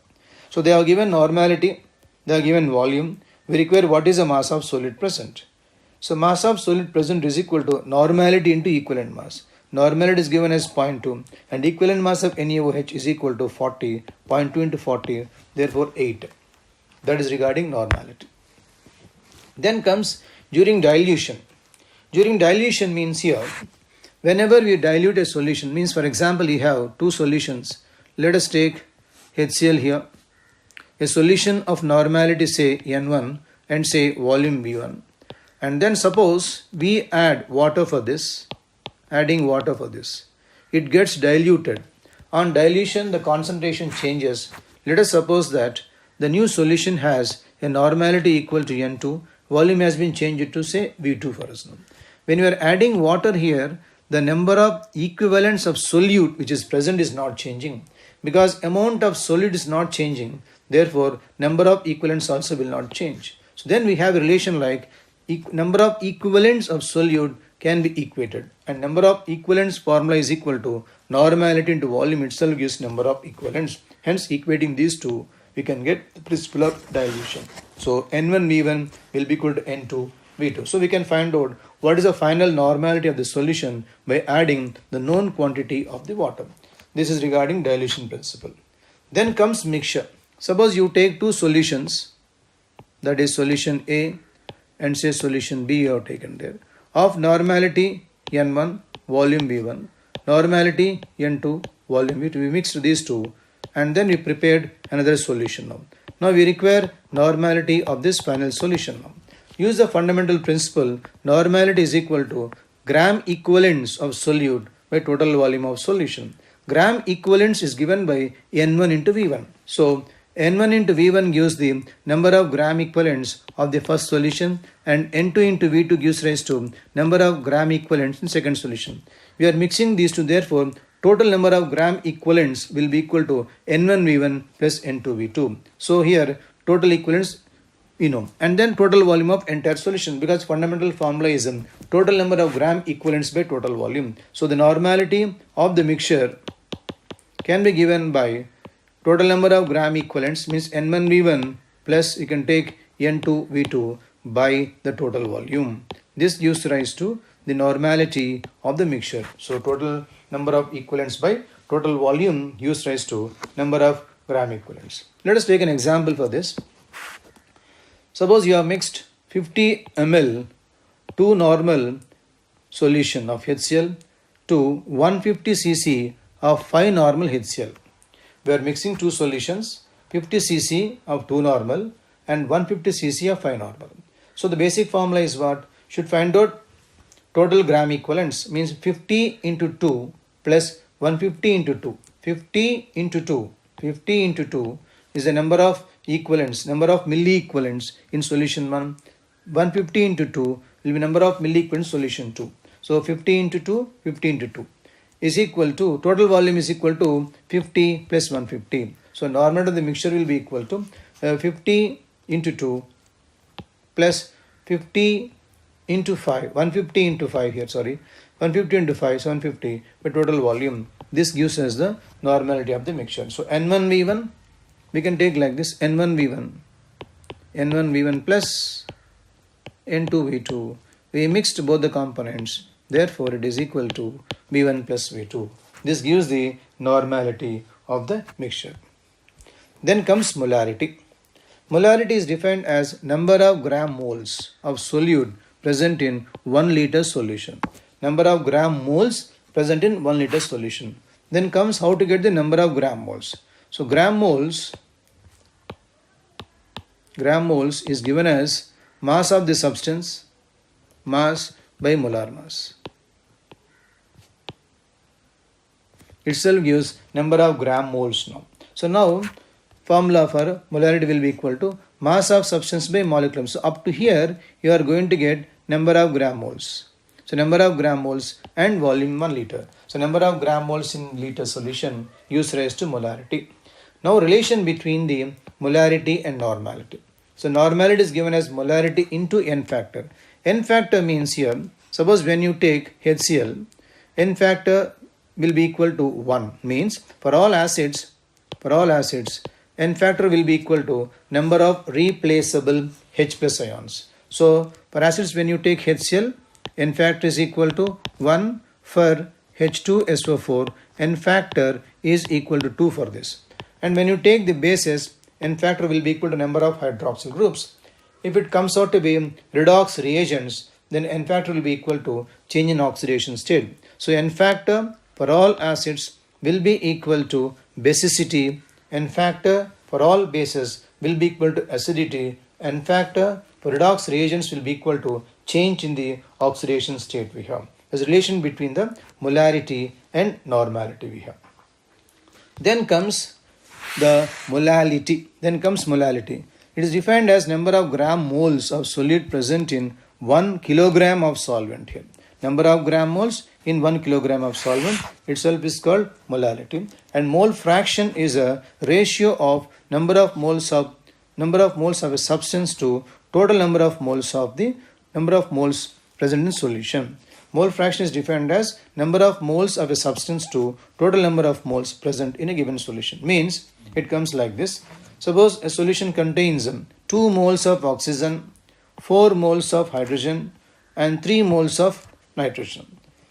So they have given normality, they have given volume. We require what is the mass of solute present. So mass of solute present is equal to normality into equivalent mass. Normality is given as 0.2 and equivalent mass of NaOH is equal to 40, 0.2 into 40, therefore 8. That is regarding normality. Then comes during dilution. During dilution means here, whenever we dilute a solution, means for example you have two solutions. Let us take HCl here. A solution of normality say N1 and say volume V1. And then suppose we add water for this, adding water for this. It gets diluted. On dilution, the concentration changes. Let us suppose that the new solution has a normality equal to N2. Volume has been changed to say V2 for us now. When you are adding water here, the number of equivalents of solute which is present is not changing. Because amount of solid is not changing, therefore number of equivalents also will not change. So then we have a relation like number of equivalents of solute can be equated, and number of equivalents formula is equal to normality into volume itself gives number of equivalents. Hence equating these two we can get the principle of dilution. So N1 V1 will be equal to N2 V2. So we can find out what is the final normality of the solution by adding the known quantity of the water. This is regarding dilution principle. Then comes mixture. Suppose you take two solutions, that is solution A and say solution B you have taken there, of normality N1, volume V1, normality N2, volume V2. We mixed these two and then we prepared another solution now. Now we require normality of this final solution now. Use the fundamental principle, normality is equal to gram equivalents of solute by total volume of solution. Gram equivalents is given by N1 into V1. So N1 into V1 gives the number of gram equivalents of the first solution, and N2 into V2 gives rise to number of gram equivalents in second solution. We are mixing these two, therefore total number of gram equivalents will be equal to N1 V1 plus N2 V2. So here total equivalents we know, and then total volume of entire solution, because fundamental formula is total number of gram equivalents by total volume. So the normality of the mixture can be given by total number of gram equivalents, means N1 V1 plus you can take N2 V2 by the total volume. This gives rise to the normality of the mixture. So total number of equivalents by total volume gives rise to number of gram equivalents. Let us take an example for this. Suppose you have mixed 50 ml to normal solution of HCl to 150 cc of 5 normal HCl. We are mixing two solutions, 50 cc of 2 normal and 150 cc of 5 normal. So the basic formula is what? Should find out total gram equivalents, means 50 into 2 plus 150 into 2. 50 into 2. 50 into 2 is the number of equivalents, number of milli equivalents in solution 1. 150 into 2 will be number of milli equivalents solution 2. So 50 into 2, 50 into 2 is equal to, total volume is equal to 50 plus 150. So normality of the mixture will be equal to 50 into 2 plus 50 into 5, 150 into 5 here, sorry, 150 into 5, 750 by total volume. This gives us the normality of the mixture. So N1 V1 we can take like this, N1 V1, N1 V1 plus N2 V2. We mixed both the components, therefore it is equal to V1 plus V2. This gives the normality of the mixture. Then comes molarity. Molarity is defined as number of gram moles of solute present in 1 liter solution. Number of gram moles present in 1 liter solution. Then comes how to get the number of gram moles. So gram moles is given as mass of the substance, mass by molar mass. Itself gives number of gram moles now. So now formula for molarity will be equal to mass of substance by molecule. So up to here you are going to get number of gram moles. So number of gram moles and volume 1 liter. So number of gram moles in liter solution gives rise to molarity. Now relation between the molarity and normality. So normality is given as molarity into N factor. N factor means here, suppose when you take HCl, N factor will be equal to 1, means for all acids, N factor will be equal to number of replaceable H plus ions. So for acids when you take HCl, N factor is equal to 1. For H2SO4, N factor is equal to 2 for this. And when you take the bases, N factor will be equal to number of hydroxyl groups. If it comes out to be redox reagents, then N factor will be equal to change in oxidation state. So N factor for all acids will be equal to basicity. N factor for all bases will be equal to acidity. N factor for redox reagents will be equal to change in the oxidation state we have. There's a relation between the molarity and normality we have. Then comes the molality. It is defined as number of gram moles of solute present in 1 kilogram of solvent here. Number of gram moles in 1 kilogram of solvent itself is called molality, and mole fraction is a ratio of number of moles of a substance to total number of moles of the number of moles present in solution. Mole fraction is defined as number of moles of a substance to total number of moles present in a given solution. Means it comes like this. Suppose a solution contains 2 moles of oxygen, 4 moles of hydrogen and 3 moles of nitrogen.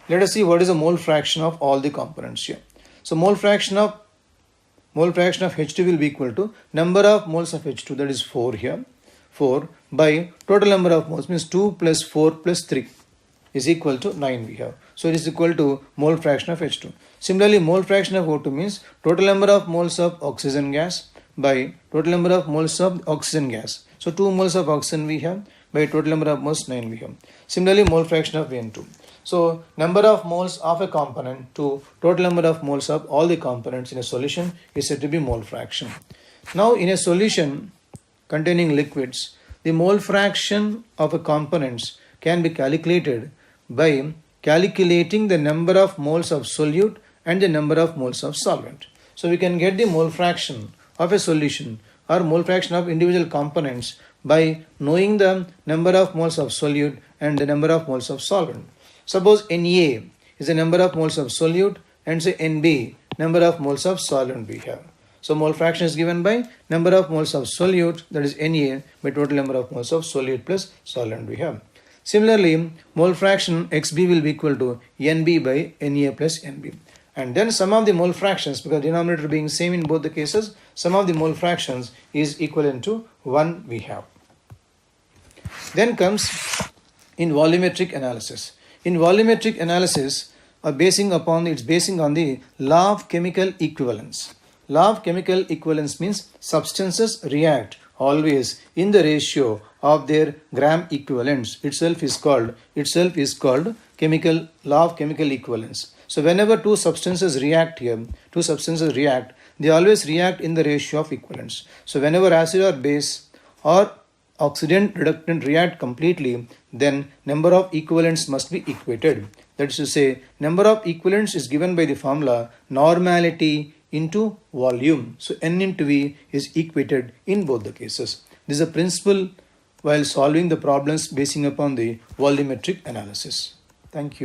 Let us see what is the mole fraction of all the components here. So mole fraction of H2 will be equal to number of moles of H2, that is 4 here. 4 by total number of moles, means 2 plus 4 plus 3 is equal to 9 we have. So it is equal to mole fraction of H2. Similarly, mole fraction of O2 means total number of moles of oxygen gas by total number of moles of oxygen gas. So 2 moles of oxygen we have by total number of moles 9 we have. Similarly, mole fraction of N2. So number of moles of a component to total number of moles of all the components in a solution is said to be mole fraction. Now in a solution containing liquids, the mole fraction of a components can be calculated by calculating the number of moles of solute and the number of moles of solvent. So we can get the mole fraction of a solution or mole fraction of individual components by knowing the number of moles of solute and the number of moles of solvent. Suppose Na is the number of moles of solute and say Nb number of moles of solvent we have. So mole fraction is given by number of moles of solute, that is Na, by total number of moles of solute plus solvent we have. Similarly, mole fraction Xb will be equal to Nb by Na plus Nb. And then sum of the mole fractions, because denominator being same in both the cases, sum of the mole fractions is equivalent to 1 we have. Then comes in volumetric analysis. In volumetric analysis, basing on the law of chemical equivalence. Law of chemical equivalence means substances react always in the ratio of their gram equivalents. Itself is called law of chemical equivalence. So whenever two substances react, they always react in the ratio of equivalents. So whenever acid or base or oxidant reductant react completely, then number of equivalents must be equated. That is to say, number of equivalents is given by the formula normality into volume. So N into V is equated in both the cases. This is a principle while solving the problems basing upon the volumetric analysis. Thank you.